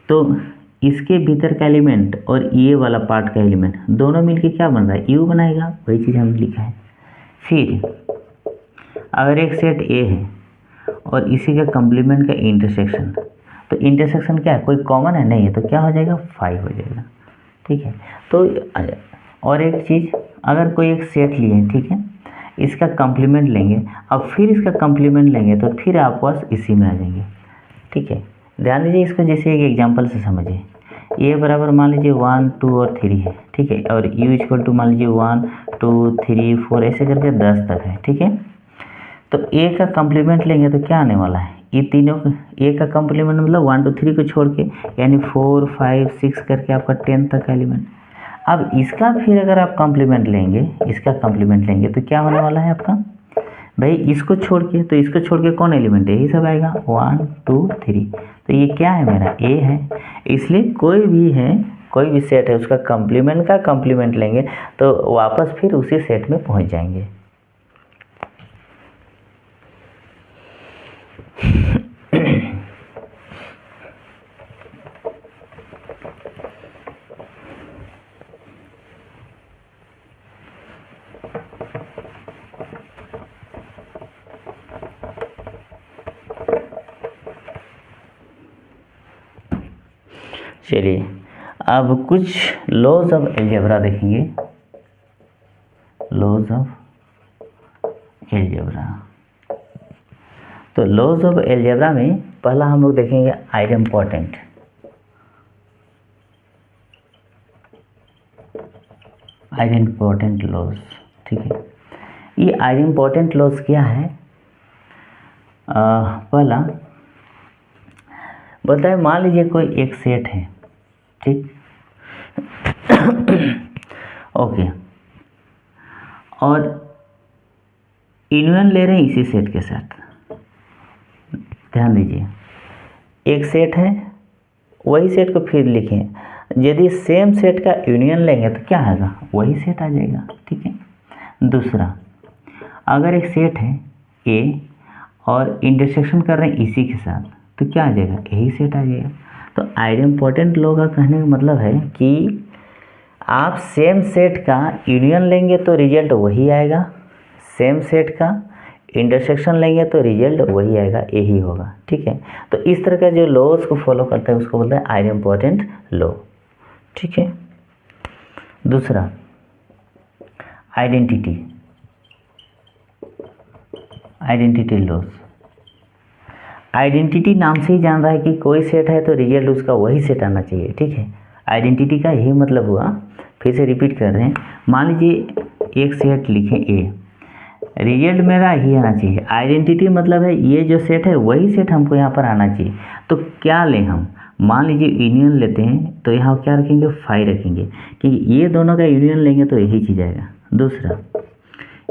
तो इसके भीतर का एलिमेंट और ये वाला पार्ट का एलिमेंट दोनों मिलके क्या बन रहा है, u बनाएगा, वही चीज़ हमने लिखा है। फिर अगर एक सेट a है और इसी का कॉम्प्लीमेंट का इंटरसेक्शन, तो इंटरसेक्शन क्या है, कोई कॉमन है नहीं है, तो क्या हो जाएगा, 5 हो जाएगा। ठीक है, तो और एक चीज़, अगर कोई एक सेट लिए, ठीक है, इसका कॉम्प्लीमेंट लेंगे, अब फिर इसका कॉम्प्लीमेंट लेंगे, तो फिर आप बस इसी में आ जाएंगे। ठीक है, ध्यान दीजिए इसको, जैसे एक एग्जांपल से समझिए। ए बराबर मान लीजिए 1 2 और 3 है। ठीक है, और u इक्वल टू मान लीजिए 1 2 3 4 ऐसे करके 10 तक है। ठीक है, तो a का कॉम्प्लीमेंट लेंगे तो क्या आने वाला है, ये तीनों ए का कॉम्प्लीमेंट मतलब 1 2 3 को छोड़ के, यानी 4 5 6 करके आपका 10 तक का एलिमेंट। अब इसका फिर अगर आप कॉम्प्लीमेंट लेंगे, इसका कॉम्प्लीमेंट लेंगे तो क्या होने वाला है आपका भाई, इसको छोड़ के, तो इसको छोड़ के कौन एलिमेंट है, यही सब आएगा 1 2 3। तो ये क्या है, मेरा ए है। इसलिए कोई भी सेट है उसका कॉम्प्लीमेंट का कॉम्प्लीमेंट लेंगे तो वापस फिर उसी सेट में पहुंच जाएंगे। चलिए अब कुछ लॉज ऑफ अलजेब्रा देखेंगे। लॉज ऑफ अलजेब्रा, तो लॉज ऑफ अलजेब्रा में पहला हम लोग देखेंगे आइडेम्पोर्टेंट। आइडेम्पोर्टेंट लॉज, ठीक है। ये आइडेम्पोर्टेंट लॉज क्या है, पहला बताए, मान लीजिए कोई एक सेट है, ठीक ओके, और यूनियन ले रहे हैं इसी सेट के साथ। ध्यान दीजिए, एक सेट है, वही सेट को फिर लिखें, यदि सेम सेट का यूनियन लेंगे तो क्या आएगा, वही सेट आ जाएगा, ठीक है। दूसरा, अगर एक सेट है ए और इंटरसेक्शन कर रहे हैं इसी के साथ तो क्या आ जाएगा, यही सेट आ जाएगा। तो आइडेम्पोर्टेंट लॉ का कहने का मतलब है कि आप सेम सेट का यूनियन लेंगे तो रिजल्ट वही आएगा, सेम सेट का इंटरसेक्शन लेंगे तो रिजल्ट वही आएगा, यही होगा, ठीक है। तो इस तरह का जो लॉज को फॉलो करता है उसको बोलते हैं आइडेम्पोर्टेंट लॉ, ठीक है। दूसरा, आइडेंटिटी, आइडेंटिटी लॉज। आइडेंटिटी नाम से ही जान रहा है कि कोई सेट है तो रिजल्ट उसका वही सेट आना चाहिए, ठीक है। आइडेंटिटी का यही मतलब हुआ, फिर से रिपीट कर रहे हैं। मान लीजिए एक सेट लिखें ए, रिजल्ट मेरा यही आना चाहिए। आइडेंटिटी मतलब है ये जो सेट है वही सेट हमको यहाँ पर आना चाहिए। तो क्या लें हम, मान लीजिए यूनियन लेते हैं तो यहाँ क्या रखेंगे, 5 रखेंगे, क्योंकि ये दोनों का यूनियन लेंगे तो यही चीज़ आएगा। दूसरा,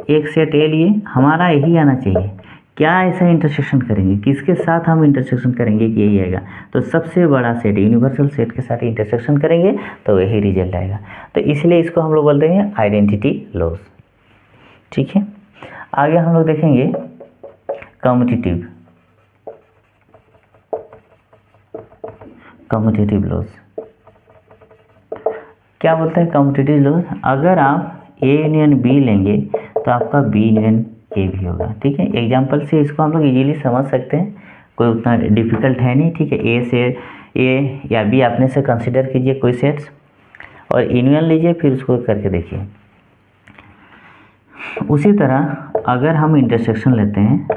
एक सेट ए लिए, हमारा यही आना चाहिए, क्या ऐसा इंटरसेक्शन करेंगे, किसके साथ हम इंटरसेक्शन करेंगे कि यही आएगा, तो सबसे बड़ा सेट यूनिवर्सल सेट के साथ इंटरसेक्शन करेंगे तो यही रिजल्ट आएगा। तो इसलिए इसको हम लोग बोलते हैं आइडेंटिटी लॉज, ठीक है। आगे हम लोग देखेंगे कम्यूटेटिव, कम्यूटेटिव लॉज। क्या बोलते हैं कम्यूटेटिव लॉज, अगर आप ए यूनियन बी लेंगे तो आपका बी यूनियन ए भी होगा, ठीक है। एग्जाम्पल से इसको हम लोग इजीली समझ सकते हैं, कोई उतना डिफिकल्ट है नहीं, ठीक है। ए से ए या बी आपने से कंसिडर कीजिए कोई सेट्स और यूनियन लीजिए, फिर उसको करके देखिए। उसी तरह अगर हम इंटरसेक्शन लेते हैं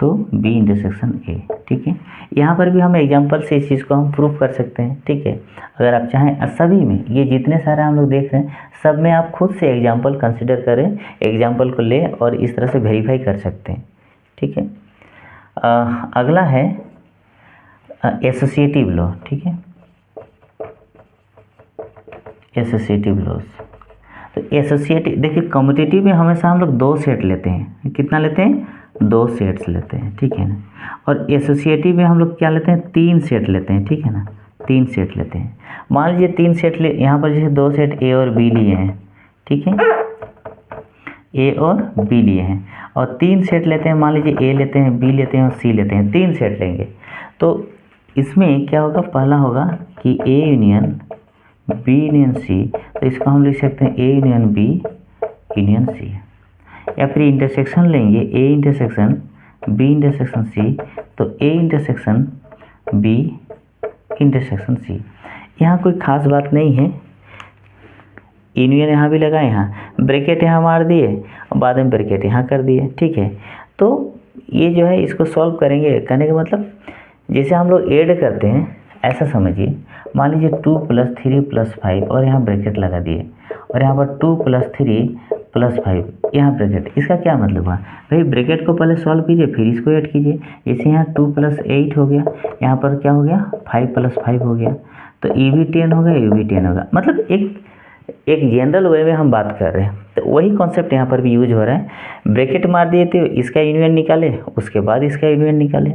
तो बी इंटरसेक्शन ए, ठीक है। यहाँ पर भी हम एग्जाम्पल से इस चीज़ को हम प्रूफ कर सकते हैं, ठीक है। अगर आप चाहें सभी में, ये जितने सारे हम लोग देख रहे हैं सब में आप खुद से एग्जाम्पल कंसिडर करें, एग्जाम्पल को लें और इस तरह से वेरीफाई कर सकते हैं, ठीक है। अगला है एसोसिएटिव लॉ, ठीक है। एसोसिएटिव लॉज, तो एसोसिएटिव देखिए, कम्यूटेटिव में हमेशा हम लोग 2 सेट लेते हैं, कितना लेते हैं, 2 सेट्स लेते हैं, ठीक है ना। और एसोसिएटिव में हम लोग क्या लेते हैं, 3 सेट लेते हैं, ठीक है ना, 3 सेट लेते हैं। मान लीजिए 3 सेट ले, यहाँ पर जैसे 2 सेट ए और बी लिए हैं, ठीक है, ए और बी लिए हैं, और 3 सेट लेते हैं, मान लीजिए ए लेते हैं, बी लेते हैं और सी लेते हैं, 3 सेट लेंगे। तो इसमें क्या होगा, पहला होगा कि A union B union C, तो इसको हम लिख सकते हैं A union B union C. या फिर इंटरसेक्शन लेंगे, A intersection B intersection C, तो A intersection B intersection C. यहाँ कोई ख़ास बात नहीं है, यूनियन यहाँ भी लगा, यहाँ ब्रैकेट यहाँ मार दिए और बाद में ब्रैकेट यहाँ कर दिए, ठीक है। तो ये जो है इसको सॉल्व करेंगे, कहने का मतलब जैसे हम लोग ऐड करते हैं ऐसा समझिए। मान लीजिए 2 + 3 + 5 और यहाँ ब्रैकेट लगा दिए, और यहाँ पर 2 + 3 प्लस 5 यहाँ ब्रैकेट, इसका क्या मतलब हुआ भाई, ब्रैकेट को पहले सॉल्व कीजिए फिर इसको ऐड कीजिए। जैसे यहाँ 2 + 8 हो गया, यहाँ पर क्या हो गया 5 + 5 हो गया, तो ये भी 10 होगा, ये भी 10 होगा। मतलब एक जनरल वे में हम बात कर रहे हैं, तो वही कॉन्सेप्ट यहाँ पर भी यूज हो रहा है। ब्रैकेट मार दिए तो इसका यूनियन निकाले, उसके बाद इसका यूनियन निकाले।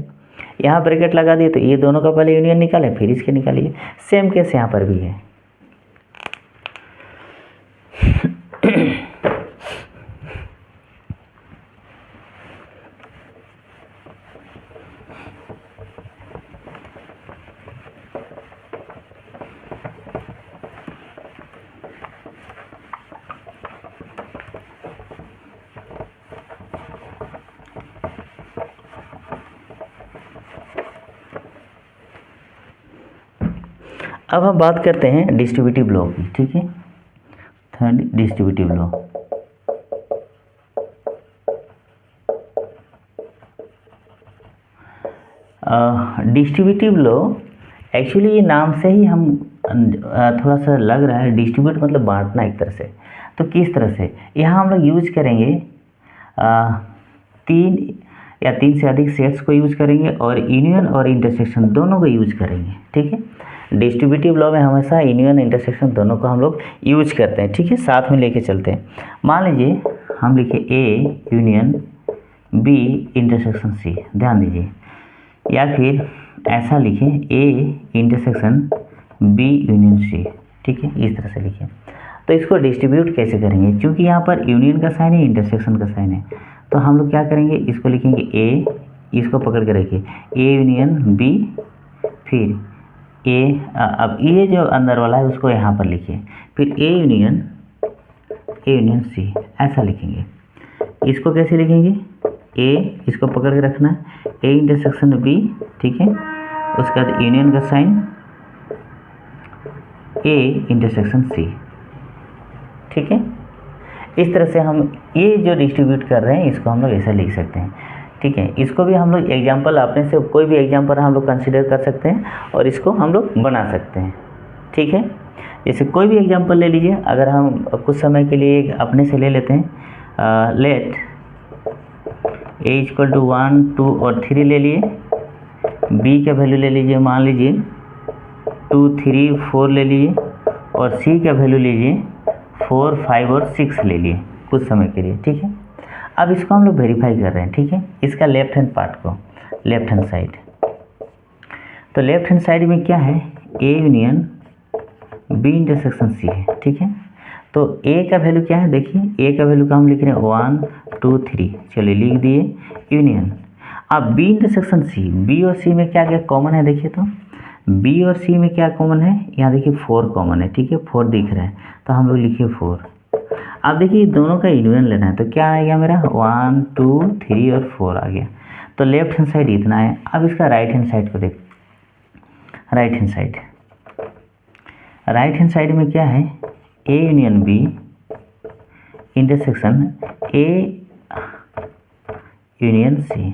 यहाँ ब्रैकेट लगा दिए तो ये दोनों का पहले यूनियन निकाले फिर इसके निकालिए। सेम केस यहाँ पर भी है। अब हम बात करते हैं डिस्ट्रीब्यूटिव लॉ की, ठीक है। Third distributive law. Distributive law actually ये नाम से ही हम थोड़ा सा लग रहा है, डिस्ट्रीब्यूट मतलब बांटना एक तरह से। तो किस तरह से यहाँ हम लोग यूज करेंगे 3 या 3 से अधिक सेट्स को यूज करेंगे और यूनियन और इंटरसेक्शन दोनों को यूज करेंगे, ठीक है। डिस्ट्रीब्यूटिव लॉ में हमेशा यूनियन इंटरसेक्शन दोनों को हम लोग यूज करते हैं, ठीक है, साथ में लेके चलते हैं। मान लीजिए हम लिखे A union B intersection C, ध्यान दीजिए, या फिर ऐसा लिखें A intersection B union C, ठीक है, इस तरह से लिखें। तो इसको डिस्ट्रीब्यूट कैसे करेंगे, क्योंकि यहाँ पर यूनियन का साइन है, इंटरसेक्शन का साइन है, तो हम लोग क्या करेंगे, इसको लिखेंगे ए, इसको पकड़ के रखिए, ए यूनियन बी, फिर ए, अब ये जो अंदर वाला है उसको यहाँ पर लिखिए, फिर ए यूनियन सी, ऐसा लिखेंगे। इसको कैसे लिखेंगे, ए, इसको पकड़ के रखना है, ए इंटरसेक्शन बी, ठीक है, उसके बाद यूनियन का साइन ए इंटरसेक्शन सी, ठीक है। इस तरह से हम ये जो डिस्ट्रीब्यूट कर रहे हैं इसको हम लोग ऐसा लिख सकते हैं, ठीक है। इसको भी हम लोग एग्जाम्पल अपने से कोई भी एग्जाम्पल हम लोग कंसिडर कर सकते हैं और इसको हम लोग बना सकते हैं, ठीक है। जैसे कोई भी एग्जाम्पल ले लीजिए, अगर हम कुछ समय के लिए अपने से ले लेते हैं, लेट ए इक्वल टू 1, 2 और 3 ले लिए, बी का वैल्यू ले लीजिए, मान लीजिए 2, 3, 4 ले लिए, और सी का वैल्यू लीजिए 4, 5 और 6 ले लिए कुछ समय के लिए, ठीक है। अब इसको हम लोग वेरीफाई कर रहे हैं, ठीक है, इसका लेफ्ट हैंड पार्ट को, लेफ्ट हैंड साइड। तो लेफ्ट हैंड साइड में क्या है, A union B intersection C है, ठीक है। तो ए का वैल्यू क्या है, देखिए ए का वैल्यू का हम लिख रहे हैं 1, 2, 3, चलिए लिख दिए यूनियन। अब बी इंटरसेक्शन सी, बी और सी में क्या क्या कॉमन है, देखिए तो बी और सी में क्या कॉमन है, यहाँ देखिए 4 कॉमन है, ठीक है, 4 दिख रहा है, तो हम लोग लिखिए 4। अब देखिए दोनों का यूनियन लेना है, तो क्या आएगा मेरा 1, 2, 3 और 4 आ गया। तो लेफ्ट हैंड साइड इतना है। अब इसका राइट हैंड साइड को देख, right hand side, right hand side में क्या है, A union B intersection A union C.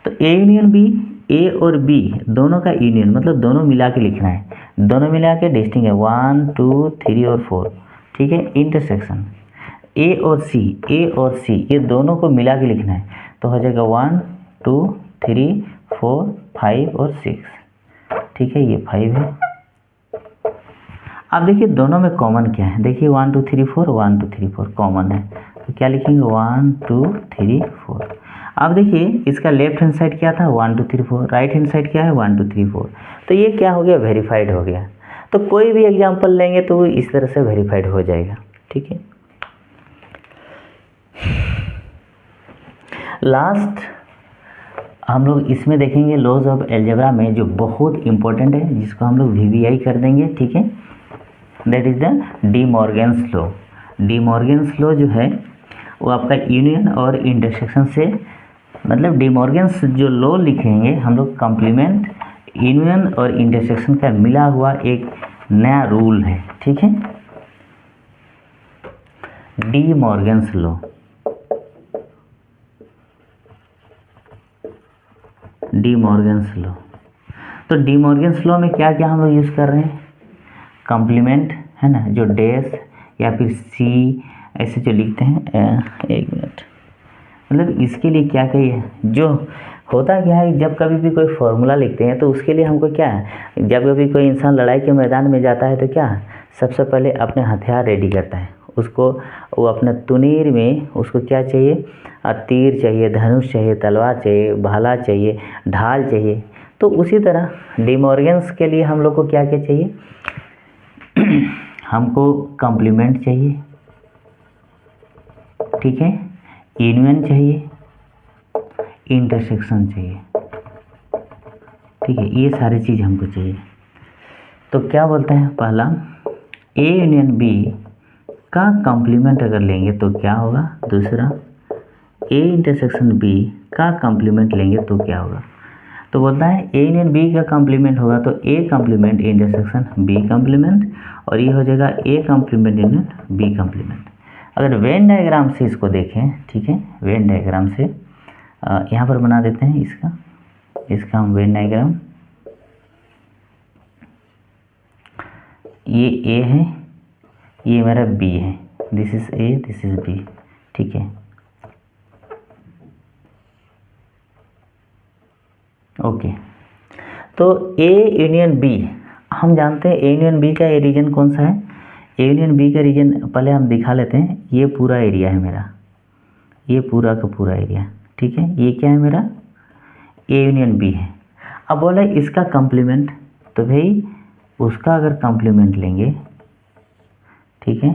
तो ए यूनियन बी, ए और बी दोनों का यूनियन मतलब दोनों मिला के लिखना है, दोनों मिला के डिस्टिंग है 1, 2, 3 और 4, ठीक है। इंटरसेक्शन ए और सी ये दोनों को मिला के लिखना है, तो हो जाएगा 1, 2, 3, 4, 5 और 6, ठीक है, ये 5 है। अब देखिए दोनों में कॉमन क्या है, देखिए 1, 2, 3, 4, 1, 2, 3, 4 कॉमन है, तो क्या लिखेंगे 1, 2, 3, 4। अब देखिए इसका लेफ्ट हैंड साइड क्या था 1, 2, 3, 4, राइट हैंड साइड क्या है 1, 2, 3, 4, तो ये क्या हो गया, वेरीफाइड हो गया। तो कोई भी एग्जांपल लेंगे तो वो इस तरह से वेरीफाइड हो जाएगा, ठीक है। लास्ट हम लोग इसमें देखेंगे लॉज ऑफ अलजेब्रा में जो बहुत इंपॉर्टेंट है, जिसको हम लोग VBI कर देंगे, ठीक है, that is the D Morgan's law. D Morgan's law जो है वो आपका यूनियन और इंटरसेक्शन से, मतलब डी मॉर्गन्स जो लॉ लिखेंगे हम लोग कॉम्प्लीमेंट यूनियन और इंटरसेक्शन का मिला हुआ एक नया रूल है, ठीक है, D Morgan's law. D Morgan's law, तो डी मॉर्गन्स लॉ में क्या क्या हम लोग यूज़ कर रहे हैं, कॉम्प्लीमेंट है ना, जो डैश या फिर सी ऐसे जो लिखते हैं, एक मिनट, मतलब इसके लिए क्या कहिए, जो होता क्या है जब कभी भी कोई फॉर्मूला लिखते हैं तो उसके लिए हमको क्या है, जब कभी कोई इंसान लड़ाई के मैदान में जाता है तो क्या सबसे पहले अपने हथियार रेडी करता है, उसको वो अपने तुनीर में उसको क्या चाहिए, तीर चाहिए, धनुष चाहिए, तलवार चाहिए, भाला चाहिए, ढाल चाहिए। तो उसी तरह डिमोर्गन्स के लिए हम लोग को क्या क्या चाहिए, हमको कॉम्प्लीमेंट चाहिए, ठीक है, यूनियन चाहिए, इंटरसेक्शन चाहिए, ठीक है, ये सारी चीज़ हमको चाहिए। तो क्या बोलते हैं, पहला ए यूनियन बी का कॉम्प्लीमेंट अगर लेंगे तो क्या होगा, दूसरा ए इंटरसेक्शन बी का कॉम्प्लीमेंट लेंगे तो क्या होगा। तो बोलता है ए यूनियन बी का कॉम्प्लीमेंट होगा तो A complement intersection B complement, और ये हो जाएगा A complement union B complement. अगर वेन डायग्राम से इसको देखें, ठीक है, वेन डायग्राम से यहाँ पर बना देते हैं इसका हम वेन डायग्राम, ये ए है, ये मेरा बी है, this is A, this is B, ठीक है। ओके, तो ए यूनियन बी, हम जानते हैं ए यूनियन बी का ये रीजन कौन सा है, ए यूनियन बी का रीजन पहले हम दिखा लेते हैं। ये पूरा एरिया है मेरा, ये पूरा का पूरा एरिया, ठीक है, ये क्या है मेरा ए यूनियन बी है। अब बोला इसका कॉम्प्लीमेंट, तो भाई उसका अगर कॉम्प्लीमेंट लेंगे, ठीक है,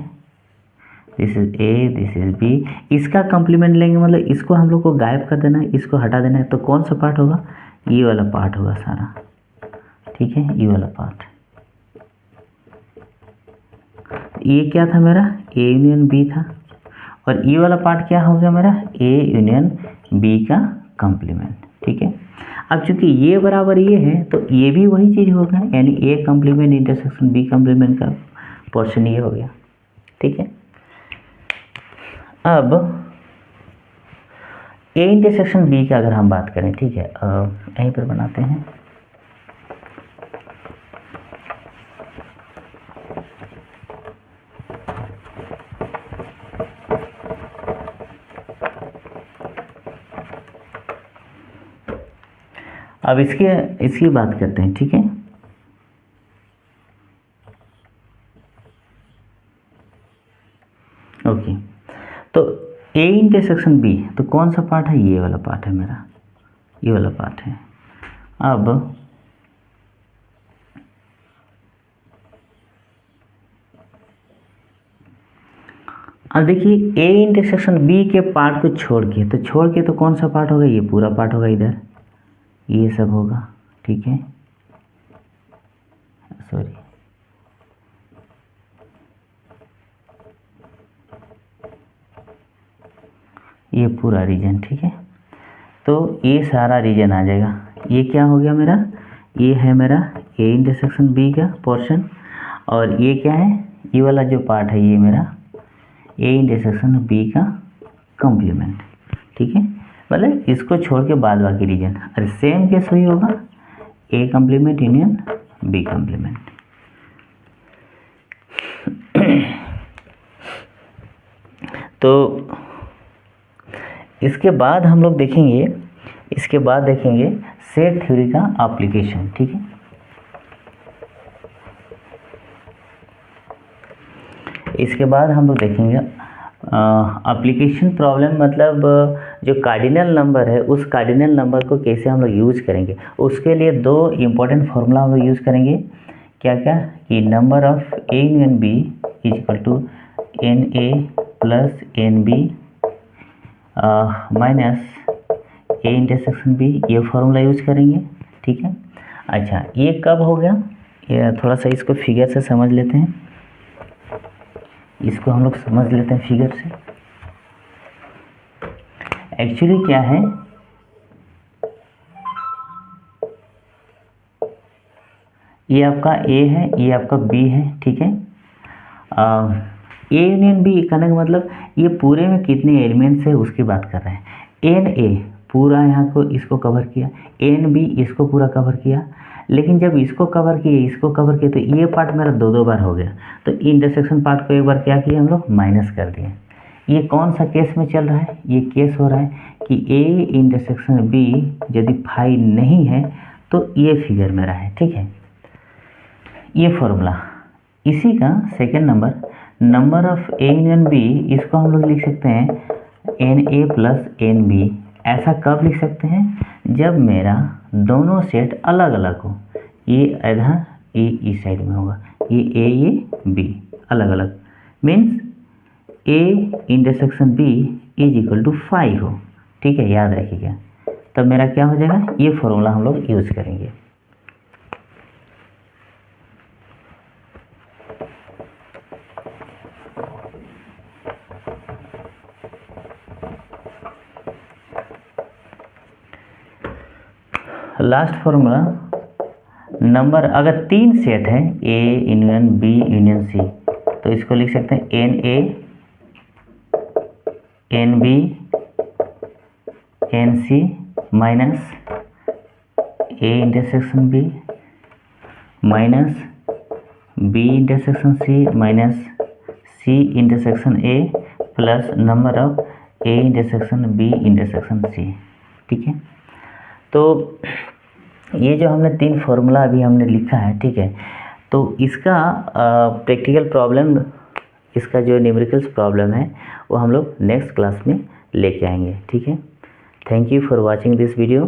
this is A, this is B, इसका कॉम्प्लीमेंट लेंगे मतलब इसको हम लोग को गायब कर देना है, इसको हटा देना है, तो कौन सा पार्ट होगा, ये वाला पार्ट होगा सारा, ठीक है, ये वाला पार्ट। ये क्या था मेरा, ए यूनियन बी था, और ये वाला पार्ट क्या हो गया मेरा, ए यूनियन बी का कॉम्प्लीमेंट, ठीक है। अब चूंकि ये बराबर ये है तो ये भी वही चीज़ होगा, यानी A complement intersection B complement का पोर्शन ये हो गया, ठीक है। अब ए इंटरसेक्शन बी का अगर हम बात करें, ठीक है, यहीं पर बनाते हैं, अब इसकी बात करते हैं, ठीक है। ओके, तो ए इंटरसेक्शन बी, तो कौन सा पार्ट है, ये वाला पार्ट है मेरा, ये वाला पार्ट है। अब देखिए ए इंटरसेक्शन बी के पार्ट को छोड़ के तो कौन सा पार्ट होगा, ये पूरा पार्ट होगा, इधर ये सब होगा, ठीक है, सॉरी, ये पूरा रीजन, ठीक है। तो ये सारा रीजन आ जाएगा, ये क्या हो गया मेरा, ये है मेरा ए इंटरसेक्शन बी का पोर्शन, और ये क्या है, ये वाला जो पार्ट है ये मेरा ए इंटरसेक्शन बी का कॉम्प्लीमेंट, ठीक है। मतलब इसको छोड़ के बाद बाकी रीजन, और सेम केस वही होगा, A complement union B complement. तो इसके बाद हम लोग देखेंगे, सेट थ्योरी का एप्लीकेशन, ठीक है। इसके बाद हम लोग देखेंगे एप्लीकेशन प्रॉब्लम, मतलब जो कार्डिनल नंबर है उस कार्डिनल नंबर को कैसे हम लोग यूज करेंगे। उसके लिए दो इम्पोर्टेंट फार्मूला हम लोग यूज़ करेंगे, क्या क्या, कि number of A union B is equal to N A plus N B minus A intersection B, ये फार्मूला यूज करेंगे, ठीक है। अच्छा, ये कब हो गया, ये थोड़ा सा इसको फिगर से समझ लेते हैं, इसको हम लोग समझ लेते हैं फिगर से। एक्चुअली क्या है, ये आपका ए है, ये आपका बी है, ठीक है। ए यूनियन बी कहने का मतलब ये पूरे में कितने एलिमेंट्स है उसकी बात कर रहे हैं। एन ए पूरा यहाँ को इसको कवर किया, एन बी इसको पूरा कवर किया, लेकिन जब इसको कवर किए तो ये पार्ट मेरा दो बार हो गया, तो इंटरसेक्शन पार्ट को एक बार क्या किया हम लोग, माइनस कर दिए। ये कौन सा केस में चल रहा है? ये केस हो रहा है कि A इंटरसेक्शन B यदि फाई नहीं है तो ये फिगर मेरा है, ठीक है। ये फॉर्मूला, इसी का second number of A union B, इसको हम लोग लिख सकते हैं NA प्लस NB। ऐसा कब लिख सकते हैं? जब मेरा दोनों सेट अलग अलग हो, ये इधर ये इस साइड में होगा, ये A ये B अलग अलग, means A intersection B is equal to 5 हो, ठीक है, याद रखिएगा। तब मेरा क्या हो जाएगा? ये फॉर्मूला हम लोग यूज़ करेंगे। लास्ट फॉर्मूला, नंबर अगर 3 सेट है A union B union C, तो इसको लिख सकते हैं NA NB NC minus A intersection B minus B intersection C minus C intersection A plus number of A intersection B intersection C, ठीक है। तो ये जो हमने 3 फार्मूला अभी हमने लिखा है, ठीक है, तो इसका प्रैक्टिकल प्रॉब्लम, इसका जो न्यूमेरिकल्स प्रॉब्लम है वो हम लोग नेक्स्ट क्लास में लेके आएंगे, ठीक है। Thank you for watching this video.